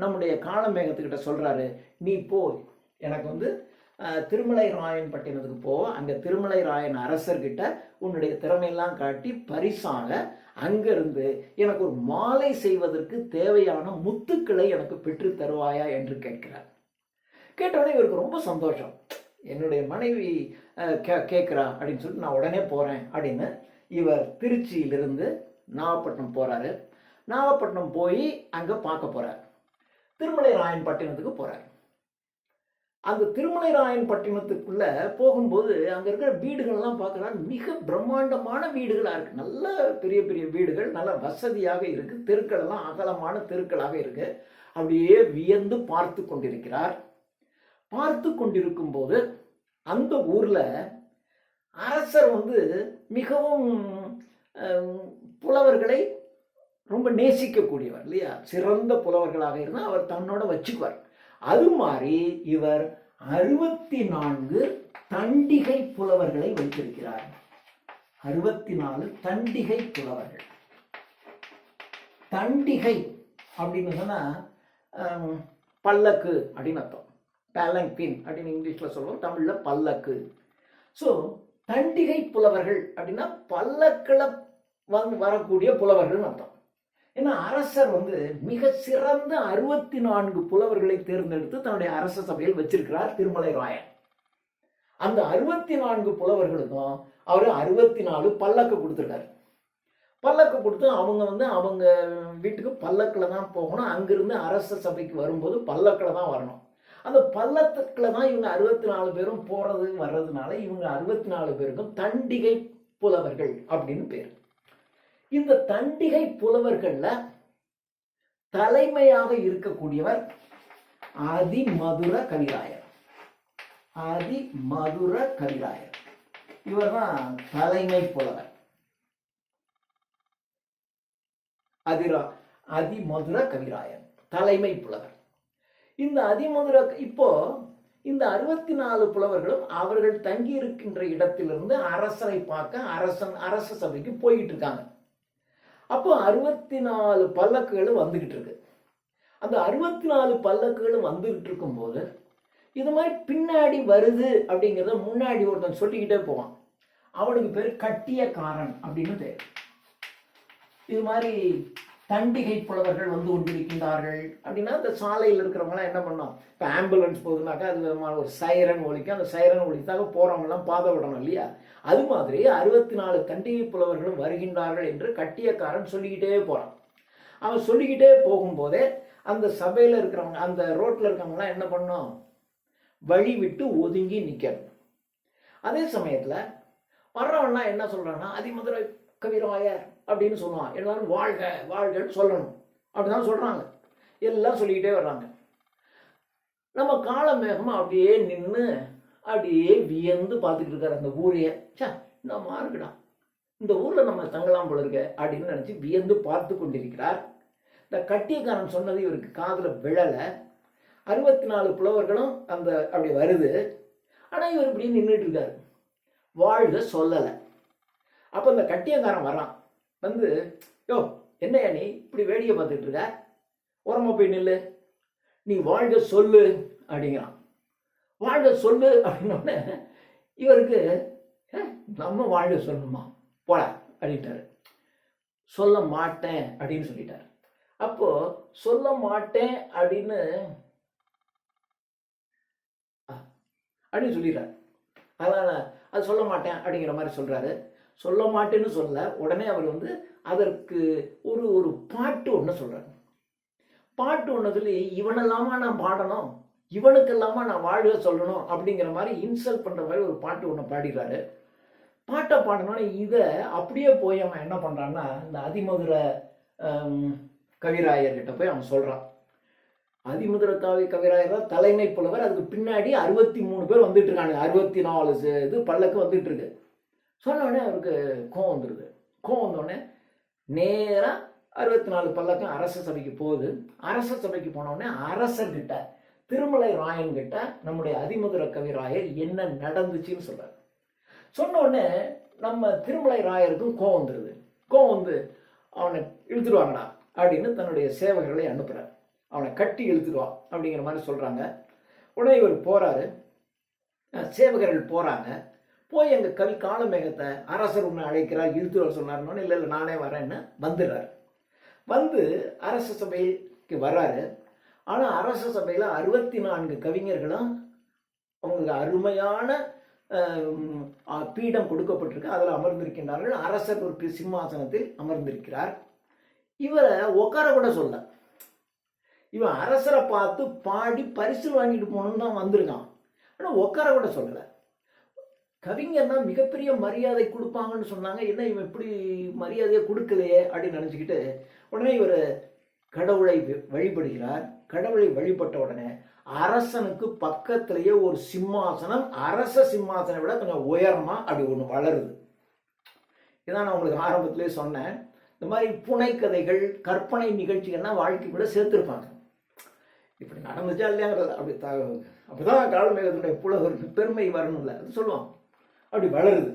நம்முடைய காலமேகத்துக்கிட்ட சொல்றாரு, நீ போய் எனக்கு திருமலை ராயன் பட்டினத்துக்கு போ, அங்க திருமலை ராயன் அரசர்கிட்ட உன்னுடைய திறமையெல்லாம் காட்டி பரிசாக அங்கிருந்து எனக்கு ஒரு மாலை செய்வதற்கு தேவையான முத்துக்களை எனக்கு பெற்று தருவாயா என்று கேட்கிறார். கேட்டவுடனே இவருக்கு ரொம்ப சந்தோஷம். என்னுடைய மனைவி கேட்கிறா அப்படின்னு சொல்லிட்டு நான் உடனே போறேன் அப்படின்னு இவர் திருச்சியிலிருந்து நாகப்பட்டினம் போறாரு. நாகப்பட்டினம் போய் அங்க பார்க்க போறார். திருமலை ராயன் பட்டினத்துக்கு போறார். அந்த திருமலைராயன் பட்டினத்துக்குள்ள போகும்போது அங்கே இருக்கிற வீடுகள்லாம் பார்க்கலாம், மிக பிரம்மாண்டமான வீடுகளாக இருக்குது. நல்ல பெரிய பெரிய வீடுகள், நல்ல வசதியாக இருக்குது. தெருக்கள் எல்லாம் அகலமான தெருக்களாக இருக்கு. அப்படியே வியந்து பார்த்து கொண்டிருக்கிறார். பார்த்து கொண்டிருக்கும் போது அந்த ஊர்ல அரசர் மிகவும் புலவர்களை ரொம்ப நேசிக்கக்கூடியவர் இல்லையா? சிறந்த புலவர்களாக இருந்தால் அவர் தன்னோட வச்சுக்குவார். அது மாதிரி இவர் 64 தண்டிகை புலவர்களை வைத்திருக்கிறார். 64 தண்டிகை புலவர்கள். தண்டிகை அப்படின்னு சொன்னா பல்லக்கு அப்படின்னு அர்த்தம். பேலங்கின் அப்படின்னு இங்கிலீஷ்ல சொல்லுவோம், தமிழ்ல பல்லக்கு. ஸோ தண்டிகை புலவர்கள் அப்படின்னா பல்லக்கில் வரக்கூடிய புலவர்கள் அர்த்தம். ஏன்னா அரசர் மிக சிறந்த 64 புலவர்களை தேர்ந்தெடுத்து தன்னுடைய அரச சபையில் வச்சிருக்கிறார் திருமலைராயன். அந்த 64 புலவர்களுக்கும் அவர் 64 பல்லக்கு கொடுத்துருக்காரு. பல்லக்கு கொடுத்து அவங்க அவங்க வீட்டுக்கு பல்லக்கில் தான் போகணும். அங்கிருந்து அரச சபைக்கு வரும்போது பல்லக்கில் தான் வரணும். அந்த பல்லக்கில் தான் இவங்க 64 பேரும் போறது வர்றதுனால இவங்க 64 பேருக்கும் தண்டிகை புலவர்கள் அப்படின்னு பேர். இந்த தண்டிகை புலவர்கள்ல தலைமையாக இருக்கக்கூடியவர் அதிமதுர கவிராயர். அதிமதுர கவிராயர் இவர் தான் தலைமை புலவர். அதிமதுர கவிராயர் தலைமை புலவர். இந்த அதிமதுர இப்போ இந்த 64 புலவர்களும் அவர்கள் தங்கி இருக்கின்ற இடத்திலிருந்து அரசரை பார்க்க அரச சபைக்கு போயிட்டு இருக்காங்க. அப்போ 64 பல்லக்குகளும் வந்துகிட்டு இருக்கு. அந்த 64 பல்லக்குகளும் வந்துகிட்டு இருக்கும் போது இது மாதிரி பின்னாடி வருது அப்படிங்கிறத முன்னாடி ஒருத்தன் சொல்லிக்கிட்டே போவான். அவனுக்கு பேர் கட்டியக்காரன் அப்படின்னு பேர். இது மாதிரி தண்டிகை புலவர்கள் வந்து கொண்டிருக்கின்றார்கள் அப்படின்னா அந்த சாலையில் இருக்கிறவங்களாம் என்ன பண்ணோம், இப்போ ஆம்புலன்ஸ் போகுதுனாக்கா அது விதமான ஒரு சைரன் ஒலிக்கும். அந்த சைரன் ஒலித்தாக போகிறவங்கலாம் பாதை விடணும் இல்லையா? அது மாதிரி 64 தண்டிகை புலவர்களும் வருகின்றார்கள் என்று கட்டியக்காரன் சொல்லிக்கிட்டே போகிறான். அவன் சொல்லிக்கிட்டே போகும்போதே அந்த சபையில் இருக்கிறவங்க, அந்த ரோட்டில் இருக்கிறவங்களாம் என்ன பண்ணோம், வழி விட்டு ஒதுங்கி நிற்கணும். அதே சமயத்தில் வர்றவன்லாம் என்ன சொல்கிறான்னா அதிமதுர கவிராயர் அப்படின்னு சொல்லுவான். எல்லாரும் வாழ்க வாழ்கன்னு சொல்லணும் அப்படிதான் சொல்றாங்க. எல்லாம் சொல்லிக்கிட்டே வர்றாங்க. நம்ம காலமேகமாக அப்படியே நின்று அப்படியே வியந்து பார்த்துக்கிட்டு இருக்காரு அந்த ஊரையே. நம்ம இருக்குடா, இந்த ஊரில் நம்ம தங்கலாம் போல இருக்க அப்படின்னு நினச்சி வியந்து பார்த்து கொண்டிருக்கிறார். இந்த கட்டியக்காரன் சொன்னது இவருக்கு காதில் விழலை. 64 புலவர்களும் அந்த அப்படி வருது. ஆனால் இவர் இப்படி நின்றுட்டு இருக்காரு, வாழ்க சொல்லலை. அப்போ இந்த கட்டியக்காரன் வரான். யோ என்னையா நீ இப்படி வேடிக்கை பார்த்துட்டு இருக்க, உரமா போய் நில்லு, நீ வாழ்க சொல்லு அப்படிங்கிறான். வாழ்க சொல்லு அப்படின்னோடனே இவருக்கு நம்ம வாழ்க சொல்லணுமா, போல அப்படின்ட்டாரு. சொல்ல மாட்டேன் அப்படின்னு சொல்லிட்டாரு. அப்போ சொல்ல மாட்டேன் அப்படின்னு சொல்லிடுறாரு. அதனால அது சொல்ல மாட்டேன் அப்படிங்கிற மாதிரி சொல்றாரு. சொல்ல மாட்டேன்னு சொல்ல உடனே அவர் அதற்கு ஒரு பாட்டு ஒன்று சொல்றாரு. பாட்டு ஒன்று சொல்லி இவனெல்லாமா நான் பாடணும், இவனுக்கெல்லாமா நான் வாழ்க சொல்லணும் அப்படிங்கிற மாதிரி இன்சல்ட் பண்ற மாதிரி ஒரு பாட்டு ஒன்று பாடிடுறாரு. பாட்டை பாடணும்னு இதை அப்படியே போய் அவன் என்ன பண்றான்னா இந்த அதிமதுர கவிராயர்கிட்ட போய் அவன் சொல்றான். அதிமதுர கவிராயர் தான் தலைமை புலவர். அதுக்கு பின்னாடி 63 பேர் வந்துட்டு இருக்காங்க. 64 இது பல்லக்கு வந்துட்டு இருக்கு. சொன்ன உடனே அவருக்கு கோவம் வந்துடுது. கோவம் வந்தோடனே நேராக 64 பல்லக்கம் அரச சபைக்கு போகுது. அரச சபைக்கு போனோடனே அரசர்கிட்ட திருமலைராயன் கிட்ட நம்முடைய அதிமதுர கவிராயர் என்ன நடந்துச்சுன்னு சொல்றாரு. சொன்ன உடனே நம்ம திருமலைராயருக்கும் கோவம் வந்துடுது. கோவம் வந்து அவனை இழுத்துடுவாங்கடா அப்படின்னு தன்னுடைய சேவகர்களை அனுப்புறாரு. அவனை கட்டி இழுத்துடுவா அப்படிங்கிற மாதிரி சொல்றாங்க. உடனே இவர் போறாரு, சேவகர்கள் போறாங்க. போய் எங்கள் கவி காலமேகத்தை அரசர் உன்னை அழைக்கிறார், இழுத்துவர் சொன்னார்னு, இல்லை இல்லை நானே வரேன்னு வந்துடுறாரு. வந்து அரச சபைக்கு வர்றாரு. ஆனால் அரச சபையில் 64 கவிஞர்களும் அவங்களுக்கு அருமையான பீடம் கொடுக்கப்பட்டிருக்கு, அதில் அமர்ந்திருக்கின்றார்கள். அரசர் ஒரு சிம்மாசனத்தில் அமர்ந்திருக்கிறார். இவரை உட்கார கூட சொல்ல, இவன் அரசரை பார்த்து பாடி பரிசு வாங்கிட்டு போகணுன்னு தான் வந்திருக்கான். ஆனால் உட்கார கூட சொல்லலை. கவிஞர்னா மிகப்பெரிய மரியாதை கொடுப்பாங்கன்னு சொன்னாங்க. என்ன இவன் இப்படி மரியாதையை கொடுக்கலையே அப்படின்னு நினச்சிக்கிட்டு உடனே இவர் கடவுளை வழிபடுகிறார். கடவுளை வழிபட்ட உடனே அரசனுக்கு பக்கத்திலேயே ஒரு சிம்மாசனம், அரச சிம்மாசனம் விட கொஞ்சம் உயரமா அப்படி ஒன்று வளருது. இதான் நான் உங்களுக்கு ஆரம்பத்திலே சொன்னேன். இந்த மாதிரி புனைக்கதைகள், கற்பனை நிகழ்ச்சிகள்லாம் வாழ்க்கைக்குள்ள சேர்த்துருப்பாங்க. இப்படி நடந்துச்சா இல்லையாங்கிறது அப்படி அப்போதான் காலமேகத்தினுடைய புலவருக்கு பெருமை வரணும்ல, அது சொல்லுவான். அப்படி வளருது.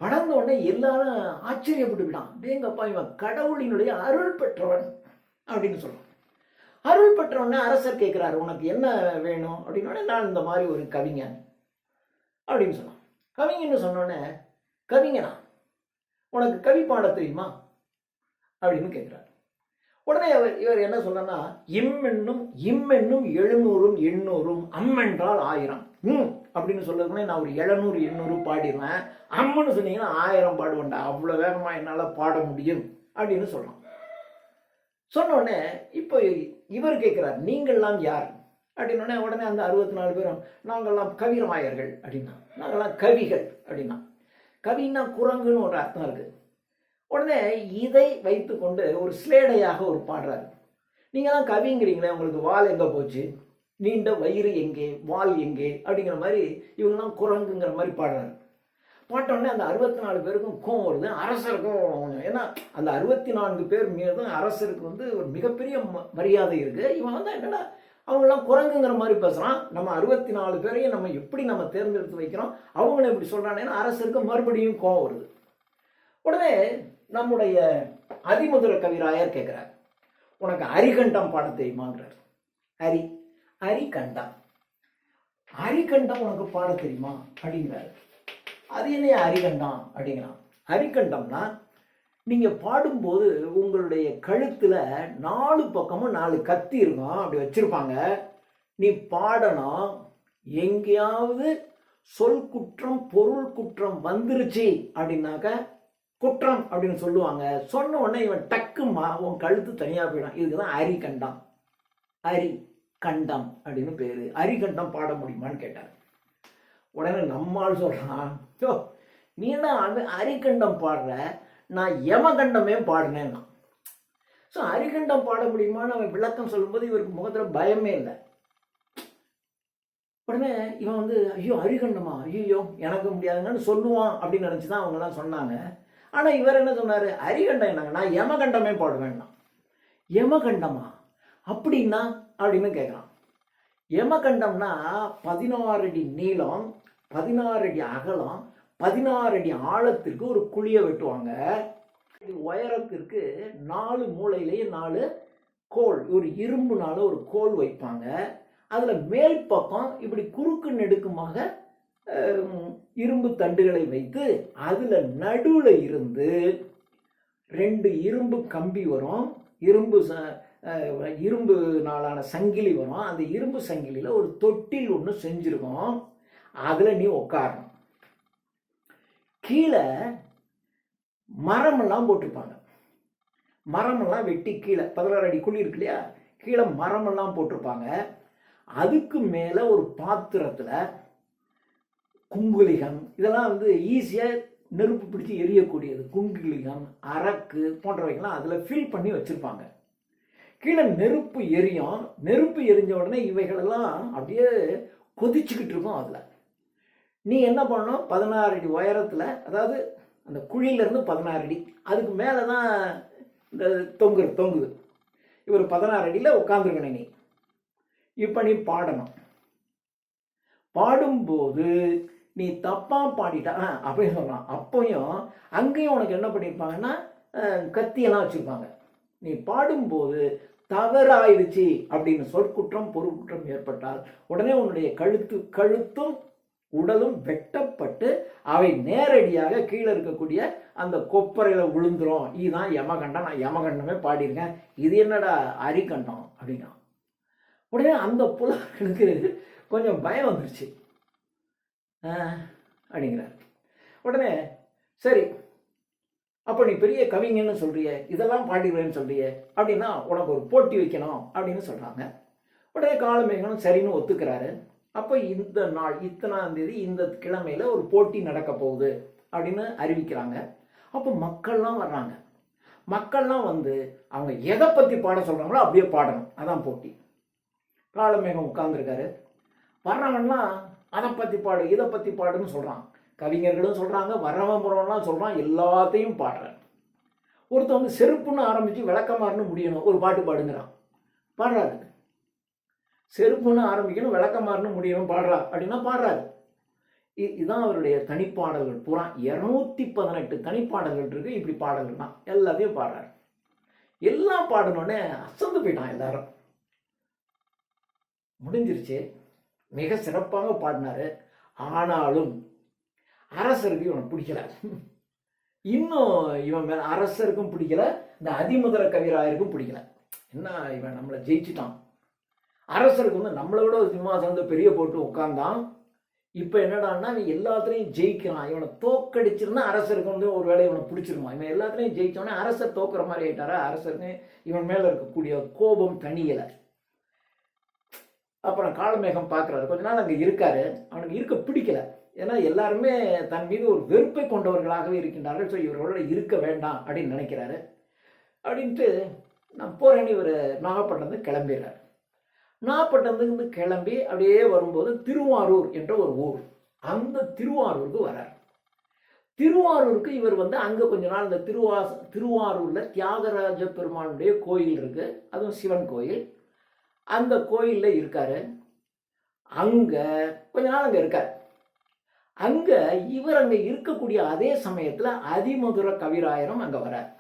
வளர்ந்த உடனே எல்லாரும் ஆச்சரியப்பட்டுக்கிட்டான். டேங்கப்பா, இவன் கடவுளினுடைய அருள் பெற்றவன் அப்படின்னு சொல்றான். அருள் பெற்றவன அரசர் கேட்கிறாரு, உனக்கு என்ன வேணும் அப்படின்னோடனே, நான் இந்த மாதிரி ஒரு கவிஞன் அப்படின்னு சொன்னான். கவிஞன்னு சொன்னோடனே, கவிஞனா, உனக்கு கவி பாட தெரியுமா அப்படின்னு கேட்கிறார். உடனே இவர் என்ன சொல்றன்னா, இம்மென்னும் 700 800 அம்மென்றால் 1000 அப்படின்னு சொல்லுறதுமே நான் ஒரு 700 800 பாடிடுவேன். அம்மன்னு சொன்னீங்கன்னா 1000 பாடுவேன்டா, அவ்வளோ வேகமா என்னால் பாட முடியும் அப்படின்னு சொல்றான். சொன்ன உடனே இப்போ இவர் கேட்கிறார், நீங்கள்லாம் யார் அப்படின்னோடனே உடனே அந்த 64 பேரும், நாங்கள்லாம் கவிராயர்கள் அப்படின்னா, நாங்கள்லாம் கவிகள் அப்படின்னா. கவின்னா குரங்குன்னு ஒரு அர்த்தம் இருக்கு. உடனே இதை வைத்து கொண்டு ஒரு ஸ்லேடையாக ஒரு பாடுறாரு. நீங்க தான் கவிங்கிறீங்களே, உங்களுக்கு வால் எங்க போச்சு, நீண்ட வயிறு எங்கே, வால் எங்கே அப்படிங்கிற மாதிரி இவங்கெல்லாம் குரங்குங்கிற மாதிரி பாடுறாரு. பாட்டோடனே அந்த 64 பேருக்கும் கோவம் வருது, அரசருக்கும். ஏன்னா அந்த 64 பேர் மீதும் அரசருக்கு ஒரு மிகப்பெரிய மரியாதை இருக்கு. இவன் என்னடா அவங்களாம் குரங்குங்கிற மாதிரி பேசுறான், நம்ம 64 பேரையும் நம்ம எப்படி நம்ம தேர்ந்தெடுத்து வைக்கிறோம், அவங்கள இப்படி சொல்றானேன்னு அரசருக்கு மறுபடியும் கோவம் வருது. உடனே நம்முடைய அதிமுதிர கவிராயர் கேட்கிறார், உனக்கு அரிகண்டம் பாட தெரியுமாங்கிறார். அரிகண்டம் அரிகண்டம் உனக்கு பாட தெரியுமா அப்படிங்கிறாரு. அது என்ன அரிகண்டம் அப்படிங்கிறான். அரிகண்டம்னா நீங்க பாடும்போது உங்களுடைய கழுத்துல 4 பக்கமும் 4 கத்தி இருக்கும், அப்படி வச்சிருப்பாங்க. நீ பாடணும், எங்கேயாவது சொல் குற்றம் பொருள் குற்றம் வந்துருச்சு அப்படின்னாக்க குற்றம் அப்படின்னு சொல்லுவாங்க. சொன்ன உடனே இவன் டக்குமா உன் கழுத்து தனியா போயிடும். இதுக்குதான் அரிகண்டம். அரிகண்டம் அப்படின்னு பேரு. அரிகண்டம் பாட முடியுமான்னு கேட்டார். உடனே நம்மால் சொல்றான், நீ என்ன அரிகண்டம் பாடுற, நான் யமகண்டமே பாடினேன்னா. ஸோ அரிகண்டம் பாட முடியுமான்னு அவன் விளக்கம் சொல்லும்போது இவருக்கு முகத்துல பயமே இல்லை. உடனே இவன் ஐயோ அரிகண்டமா, ஐயோ எனக்கு முடியாதுங்கன்னு சொல்லுவான் அப்படின்னு நினைச்சுதான் அவங்க எல்லாம் சொன்னாங்க. ஆனா இவர் என்ன சொன்னாரு, அரிகண்டம் என்னங்க, நான் யமகண்டமே பாடுவேன்னா. யமகண்டமா அப்படின்னா அப்படின்னு கேட்குறான். யமகண்டம்னா 16 அடி நீளம், 16 அடி அகலம், 16 அடி ஆழத்திற்கு ஒரு குழியை வெட்டுவாங்க. உயரத்திற்கு 4 மூலையிலேயே 4 கோல், ஒரு இரும்புனால ஒரு கோல் வைப்பாங்க. அதுல மேல் பக்கம் இப்படி குறுக்கு நெடுக்குமாக இரும்பு தண்டுகளை வைத்து அதுல நடுவுல இருந்து 2 இரும்பு கம்பி வரும், இரும்பு நாளான சங்கிலி வரும். அந்த இரும்பு சங்கிலியில ஒரு தொட்டில் ஒன்று செஞ்சிருக்கும், அதுல நீ உட்காரணும். கீழே மரமெல்லாம் போட்டிருப்பாங்க. மரமெல்லாம் வெட்டி கீழே 16 அடி குழி இருக்கு இல்லையா, கீழே மரமெல்லாம் போட்டிருப்பாங்க. அதுக்கு மேல ஒரு பாத்திரத்துல குங்குலிகம், இதெல்லாம் ஈஸியா நெருப்பு பிடிச்சி எரியக்கூடியது, குங்குலிகம் அரக்கு போன்றவைகள்லாம் அதுல ஃபில் பண்ணி வச்சிருப்பாங்க. கீழே நெருப்பு எரியும். நெருப்பு எரிஞ்ச உடனே இவைகளெல்லாம் அப்படியே கொதிச்சுக்கிட்டு இருக்கும். அதுல நீ என்ன பண்ணணும், 16 அடி உயரத்துல, அதாவது அந்த குழியில இருந்து 16 அடி, அதுக்கு மேலதான் இந்த தொங்குது. இவர் 16 அடியில உட்காந்துருக்கணும். நீ இப்ப நீ பாடணும். பாடும்போது நீ தப்பா பாடிட்டா அப்படின்னு சொல்லலாம். அப்பயும் அங்கேயும் உனக்கு என்ன பண்ணியிருப்பாங்கன்னா கத்தியெல்லாம் வச்சிருப்பாங்க. நீ பாடும்போது தவறாயிடுச்சு அப்படின்னு சொற்குற்றம் பொருட்குற்றம் ஏற்பட்டால் உடனே உன்னுடைய கழுத்தும் உடலும் வெட்டப்பட்டு அவை நேரடியாக கீழே இருக்கக்கூடிய அந்த கொப்பரையில விழுந்துரும். இதுதான் யமகண்டம். நான் யமகண்டமே பாடியிருக்கேன், இது என்னடா அரிகண்டம் அப்படின்னா. உடனே அந்த புலவர்களுக்கு கொஞ்சம் பயம் வந்துருச்சு. அப்படிங்கிறார். உடனே சரி, அப்போ நீ பெரிய கவிஞன்னு சொல்றிய, இதெல்லாம் பாடிடுவேன்னு சொல்றிய அப்படின்னா உனக்கு ஒரு போட்டி வைக்கணும் அப்படின்னு சொல்றாங்க. உடனே காலமேகனும் சரின்னு ஒத்துக்கிறாரு. அப்போ இந்த நாள் இத்தனாம் தேதி இந்த கிழமையில ஒரு போட்டி நடக்க போகுது அப்படின்னு அறிவிக்கிறாங்க. அப்போ மக்கள்லாம் வர்றாங்க. மக்கள்லாம் வந்து அவங்க எதை பற்றி பாட சொல்கிறாங்களோ அப்படியே பாடணும், அதான் போட்டி. காலமேகம் உட்கார்ந்துருக்காரு. வர்றவன்லாம் அதை பற்றி பாடு இதை பற்றி பாடுன்னு சொல்கிறான். கவிஞர்களும் சொல்கிறாங்க, வர்றவன் போகிறவன்லாம் சொல்கிறான், எல்லாத்தையும் பாடுறேன். ஒருத்தன் வந்து செருப்புன்னு ஆரம்பித்து விளக்கமாறுன்னு முடியணும், ஒரு பாட்டு பாடுங்கிறான், பாடுறாரு. செருப்புன்னு ஆரம்பிக்கணும், விளக்கமாறுன்னு முடியணும், பாடுறா அப்படின்னா பாடுறாரு. இதுதான் அவருடைய தனிப்பாடல்கள். பூரா 218 தனிப்பாடல்கள் இருக்கு. இப்படி பாடல்கள் தான் எல்லாத்தையும் பாடுறாரு. எல்லாம் பாடணுன்னே அசந்து போயிட்டான் எல்லாரும். முடிஞ்சிருச்சு, மிக சிறப்பாக பாடினாரு. ஆனாலும் அரசருக்கு இவனை பிடிக்கல. இன்னும் இவன் மேல அரசருக்கும் பிடிக்கல, இந்த அதிமுதர கவிராயருக்கும் பிடிக்கல. என்ன இவன் நம்மளை ஜெயிச்சுட்டான். அரசருக்கு வந்து நம்மளை விட சிம்மாசனத்தை பெரிய போட்டு உட்கார்ந்தான். இப்போ என்னடான்னா நீ எல்லாத்துலேயும் ஜெயிக்கிறான். இவனை தோக்கடிச்சிருந்தா அரசருக்கு வந்து ஒரு வேளை இவனை பிடிச்சிருமா. இவன் எல்லாத்துலேயும் ஜெயிச்சோடனே அரசர் தோக்குற மாதிரி ஆயிட்டாரா. அரசருக்கு இவன் மேலே இருக்கக்கூடிய கோபம் தனியலை. அப்புறம் காலமேகம் பார்க்குறாரு, கொஞ்ச நாள் அங்கே இருக்காரு. அவனுக்கு இருக்க பிடிக்கல. ஏன்னா எல்லாருமே தன் மீது ஒரு வெறுப்பை கொண்டவர்களாகவே இருக்கின்றார்கள். ஸோ இவர்களோட இருக்க வேண்டாம் அப்படின்னு நினைக்கிறாரு. அப்படின்ட்டு நான் போகிறேன்னு இவர் நாகப்பட்டினத்துக்கு கிளம்பிடுறாரு. நாகப்பட்டினத்துக்கு கிளம்பி அப்படியே வரும்போது திருவாரூர் என்ற ஒரு ஊர், அந்த திருவாரூருக்கு வரார். திருவாரூருக்கு இவர் வந்து அங்கே கொஞ்ச நாள் இந்த திருவாரூரில் தியாகராஜ பெருமானுடைய கோயில் இருக்குது, அதுவும் சிவன் கோயில். அந்த கோயிலில் இருக்காரு. அங்கே கொஞ்ச நாள் அங்கே இருக்கார். அங்கே இவர் அங்கே இருக்கக்கூடிய அதே சமயத்தில் அதிமதுர கவிராயரும் அங்கே வரார்.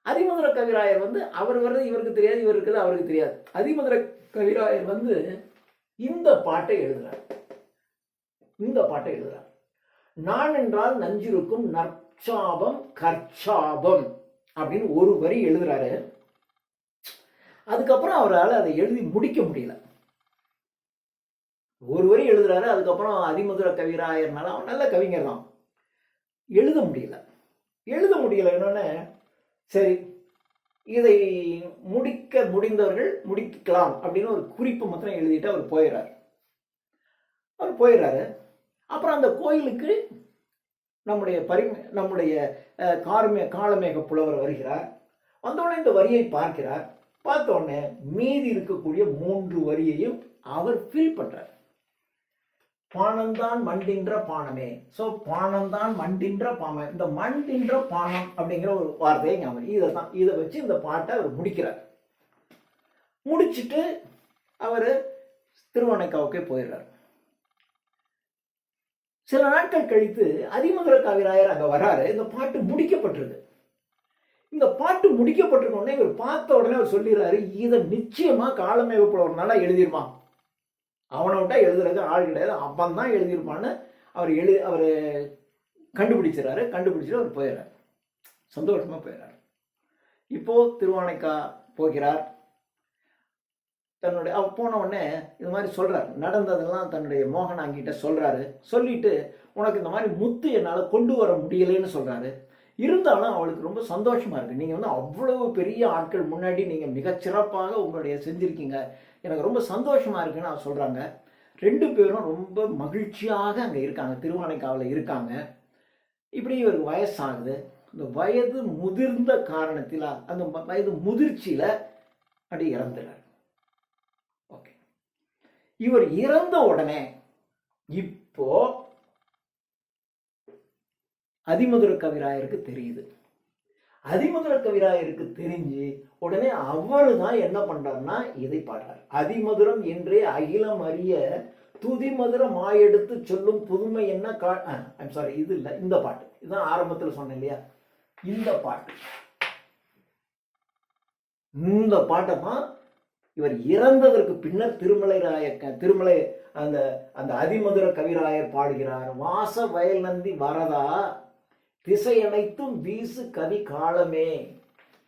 அதிமதுர கவிராயர் வந்து அவர் வர்றது இவருக்கு தெரியாது, இவர் இருக்கிறது அவருக்கு தெரியாது. அதிமதுர கவிராயர் வந்து இந்த பாட்டை எழுதுறார். நான் என்றால் நஞ்சிருக்கும் நற்சாபம் கற்சாபம் அப்படின்னு ஒரு வரி எழுதுறாரு. அதுக்கப்புறம் அவரால் அதை எழுதி முடிக்க முடியல. ஒரு வரி எழுதுறாரு. அதுக்கப்புறம் அதிமதுர கவிராயர்னால அவன் நல்ல கவிஞர் தான், எழுத முடியல. என்னன்னு சரி, இதை முடிக்க முடிந்தவர்கள் முடிக்கலாம் அப்படின்னு ஒரு குறிப்பு மாத்திரம் எழுதிட்டு அவர் போயிடுறாரு. அப்புறம் அந்த கோயிலுக்கு நம்முடைய காலமேக புலவர் வருகிறார். வந்தவுடனே இந்த வரியை பார்க்கிறார். பார்த்த உடனே மீதி இருக்கக்கூடிய 3 வரியையும் அவர் ஃபீல் பண்றார். பானம்தான் மண்டின்ற பானமே. ஸோ பானம்தான் மண்டின்ற பானம். இந்த மண்டின்ற பானம் அப்படிங்கிற ஒரு வார்த்தையை ஞாபகம், இதை வச்சு இந்த பாட்டை அவர் முடிக்கிறார். முடிச்சுட்டு அவர் திருவானைக்காவுக்கே போயிடுறார். சில நாட்கள் கழித்து அதிமதுர கவிராயர் அங்கே வராரு. இந்த பாட்டு முடிக்கப்பட்டிருக்கு. இந்த பாட்டு முடிக்கப்பட்டிருக்கோடனே இவர் பார்த்த உடனே அவர் சொல்லிடுறாரு, இதை நிச்சயமா காலமேக புலவர்னால எழுதிருமா. அவனை விட்டா எழுதுறது ஆள் கிடையாது, அவன் தான் எழுதியிருப்பான்னு அவர் கண்டுபிடிச்சிடறாரு. கண்டுபிடிச்சிட்டு அவர் போயிடுறாரு, சந்தோஷமா போயிடுறாரு. இப்போ திருவானைக்கா போகிறார். அவர் போன உடனே இது மாதிரி சொல்றாரு, நடந்ததெல்லாம் தன்னுடைய மோகனாங்கிட்ட சொல்றாரு. சொல்லிட்டு உனக்கு இந்த மாதிரி முத்து என்னால் கொண்டு வர முடியலைன்னு சொல்றாரு. இருந்தாலும் அவளுக்கு ரொம்ப சந்தோஷமா இருக்கு. நீங்க வந்து அவ்வளவு பெரிய ஆட்கள் முன்னாடி நீங்க மிகச்சிறப்பாக உங்களுடைய செஞ்சிருக்கீங்க, எனக்கு ரொம்ப சந்தோஷமா இருக்குன்னு அவர் சொல்றாங்க. 2 பேரும் ரொம்ப மகிழ்ச்சியாக அங்கே இருக்காங்க, திருவானைக்காவில் இருக்காங்க. இப்படி இவருக்கு வயசாகுது. இந்த வயது முதிர்ந்த காரணத்தில் அந்த வயது முதிர்ச்சியில அப்படி இறந்துறார். ஓகே, இவர் இறந்த உடனே இப்போ அதிமதுர கவிராயருக்கு தெரியுது. அதிமதுர கவிராயருக்கு தெரிஞ்சு உடனே அவரு தான் என்ன பண்றாருன்னா இதை பாடுறார். அதிமதுரம் என்றே அகிலம் அறிய துதிமதுர மாயெடுத்து சொல்லும் புதுமை என்ன இது இல்லை, இந்த பாட்டு இதுதான் ஆரம்பத்தில் சொன்னேன் இல்லையா, இந்த பாட்டை தான் இவர் இறந்ததற்கு பின்னர் திருமலை அந்த அதிமதுர கவிராயர் பாடுகிறார். வாச வயல் நந்தி வரதா திசையனைத்தும் வீசு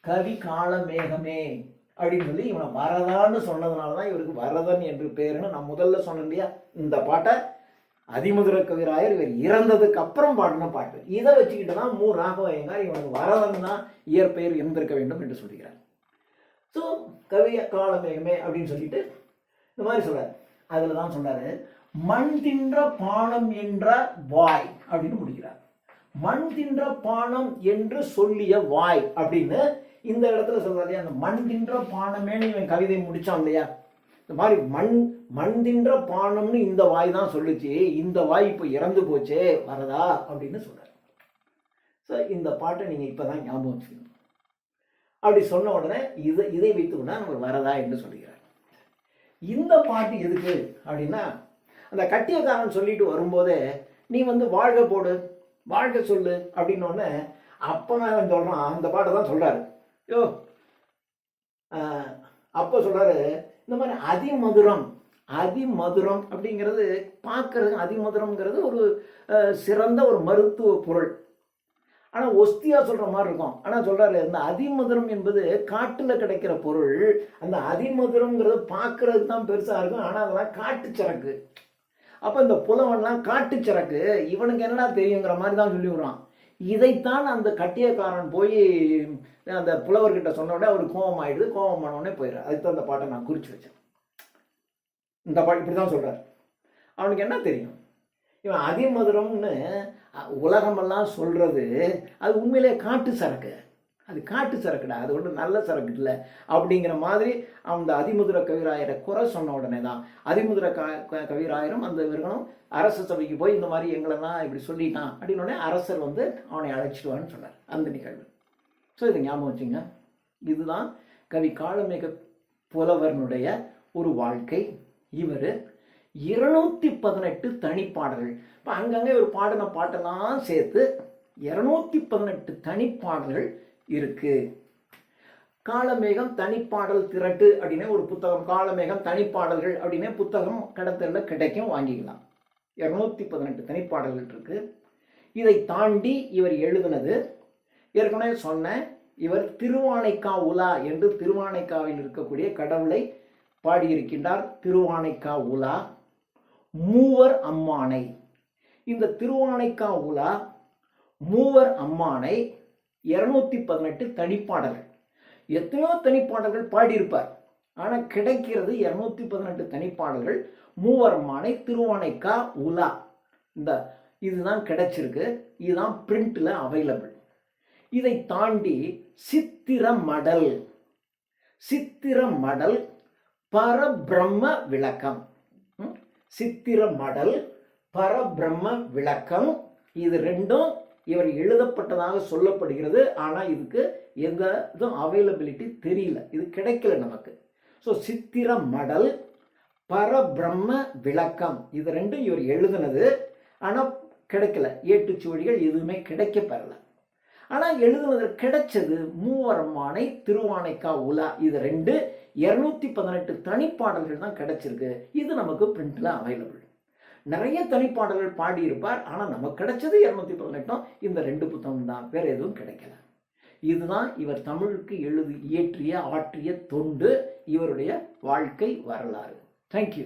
கவி காலமேகமே அப்படின்னு சொல்லி இவனை வரதான்னு சொன்னதுனாலதான் இவருக்கு வரதன் என்று பேருன்னு நான் முதல்ல சொன்னேன் இல்லையா. இந்த பாட்டை அதிமதுர கவிராயர் இவர் இறந்ததுக்கு அப்புறம் பாடின பாட்டு. இதை வச்சுக்கிட்டு தான் ராகவையங்கார் இவனுக்கு வரதன் தான் இயற்பெயர் இருந்திருக்க வேண்டும் என்று சொல்லுகிறார். ஸோ கவிய காலமேகமே அப்படின்னு சொல்லிட்டு இந்த மாதிரி சொல்றார். அதில் தான் சொல்றாரு, மண் தின்ற பானம் என்ற வாய் அப்படின்னு முடிக்கிறார். மண் தின்ற பானம் என்று சொல்லிய வாய் அப்படின்னு இந்த இடத்துல சொல்றாரு. அந்த மண் தின்ற பானமேனு இவன் கவிதை முடிச்சான் இல்லையா, இந்த மாதிரி மண் தின்ற பானம்னு இந்த வாய் தான் சொல்லுச்சு, இந்த வாய் இப்போ இறந்து போச்சே வரதா அப்படின்னு சொல்றாரு. ஸோ இந்த பாட்டை நீங்க இப்பதான் ஞாபகம் வச்சுக்கணும். அப்படி சொன்ன உடனே இதை வைத்துக்கொண்டா நம்ம வரதா என்று சொல்லுகிறார். இந்த பாட்டு எதுக்கு அப்படின்னா, அந்த கட்டியக்காரன் சொல்லிட்டு வரும்போதே நீ வாழ்க போடு, வாழ்க சொல்லு அப்படின்னோடனே அப்பதான் சொல்றான், அந்த பாட்டை தான் சொல்றாரு. அப்ப சொல்றாரு, இந்த மாதிரி அதிமதுரம் அப்படிங்கிறது பார்க்கறது, அதிமதுரம்ங்கிறது ஒரு சிறந்த ஒரு மருத்துவ பொருள். ஆனா ஒஸ்தியா சொல்ற மாதிரி இருக்கும். ஆனா சொல்றாரு, இந்த அதிமதுரம் என்பது காட்டுல கிடைக்கிற பொருள். அந்த அதிமதுரம்ங்கிறது பார்க்கறதுக்கு தான் பெருசா இருக்கும், ஆனா அதெல்லாம் காட்டு சரக்கு. அப்ப இந்த புலவன்லாம் காட்டு சரக்கு, இவனுக்கு என்னடா தெரியுங்கிற மாதிரி தான் சொல்லி விடுறான். இதைத்தான் அந்த கட்டியக்காரன் போய் அந்த புலவர்கிட்ட சொன்ன உடனே அவருக்கு கோபம் ஆயிடுது. கோபம் ஆனவுடனே போயிடுறாரு. அதுக்கு அந்த பாட்டை நான் குறிச்சு வச்சேன். இந்த பாட்டு இப்படிதான் சொல்றாரு. அவனுக்கு என்ன தெரியும், இவன் அதிமதுரம்னு உலகமெல்லாம் சொல்றது அது உண்மையிலே காட்டு சரக்கு, அது காட்டு சரக்குடா, அது ஒன்றும் நல்ல சரக்கு இல்லை அப்படிங்கிற மாதிரி அந்த அதிமுதுர கவிராயரை குறை சொன்ன உடனே தான் அதிமுதுர கவிராயரும் அந்த இவர்களும் அரச சபைக்கு போய் இந்த மாதிரி எங்களெல்லாம் இப்படி சொல்லிட்டான் அப்படின்னோடனே அரசர் அவனை அழைச்சிடுவான்னு சொன்னார் அந்த நிகழ்வு. ஸோ இதை ஞாபகம் வச்சுங்க. இதுதான் கவி காளமேக புலவர்னுடைய ஒரு வாழ்க்கை. இவர் 218 தனிப்பாடல்கள், இப்போ அங்கங்கே ஒரு பாடின பாட்டெல்லாம் சேர்த்து 218 தனிப்பாடல்கள் இருக்கு. காளமேகம் தனிப்பாடல் திரட்டு அப்படின்னு ஒரு புத்தகம், காளமேகம் தனிப்பாடல்கள் அப்படின்னு புத்தகம் கடத்தல கிடைக்கும், வாங்கிக்கலாம். 218 தனிப்பாடல்கள் இருக்கு. இதை தாண்டி இவர் எழுதினது ஏற்கனவே சொன்ன, இவர் திருவானைக்கா உலா என்று திருவானைக்காவில் இருக்கக்கூடிய கடவுளை பாடியிருக்கின்றார். திருவானைக்கா உலா, மூவர் அம்மானை. இந்த திருவானைக்கா உலா, மூவர் அம்மானை 218 தனிப்பாடல்கள். எத்தனையோ தனிப்பாடல்கள் பாடியிருப்பார், ஆனால் கிடைக்கிறது 218 தனிப்பாடல்கள். மூவர் அம்மானை, திருவானைக்கா உலா, இதுதான் கிடைச்சிருக்கு. இதுதான் பிரிண்ட்ல அவைலபிள். இதை தாண்டி சித்திரமடல் பரபிரம்ம விளக்கம், சித்திரமடல் பரபிரம்ம விளக்கம், இது ரெண்டும் இவர் எழுதப்பட்டதாக சொல்லப்படுகிறது. ஆனால் இதுக்கு எந்த இதுவும் அவைலபிலிட்டி தெரியல, இது கிடைக்கல நமக்கு. ஸோ சித்திரமடல் பரபிரம்ம விளக்கம் இது ரெண்டும் இவர் எழுதுனது, ஆனால் கிடைக்கல. ஏட்டுச்சுவடிகள் எதுவுமே கிடைக்க பெறல. ஆனால் எழுதுனது கிடைச்சது மூவரம்மானை, திருவானைக்கா உலா, இது ரெண்டு 218 தனிப்பாடல்கள் தான் கிடைச்சிருக்கு. இது நமக்கு பிரிண்ட்ல அவைலபிள். நிறைய தனிப்பாடல்கள் பாடியிருப்பார், ஆனால் நமக்கு கிடைச்சது 218. இந்த 2 புத்தகம் தான், வேற எதுவும் கிடைக்கல. இதுதான் இவர் தமிழுக்கு இயற்றிய ஆற்றிய தொண்டு, இவருடைய வாழ்க்கை வரலாறு. தேங்க்யூ.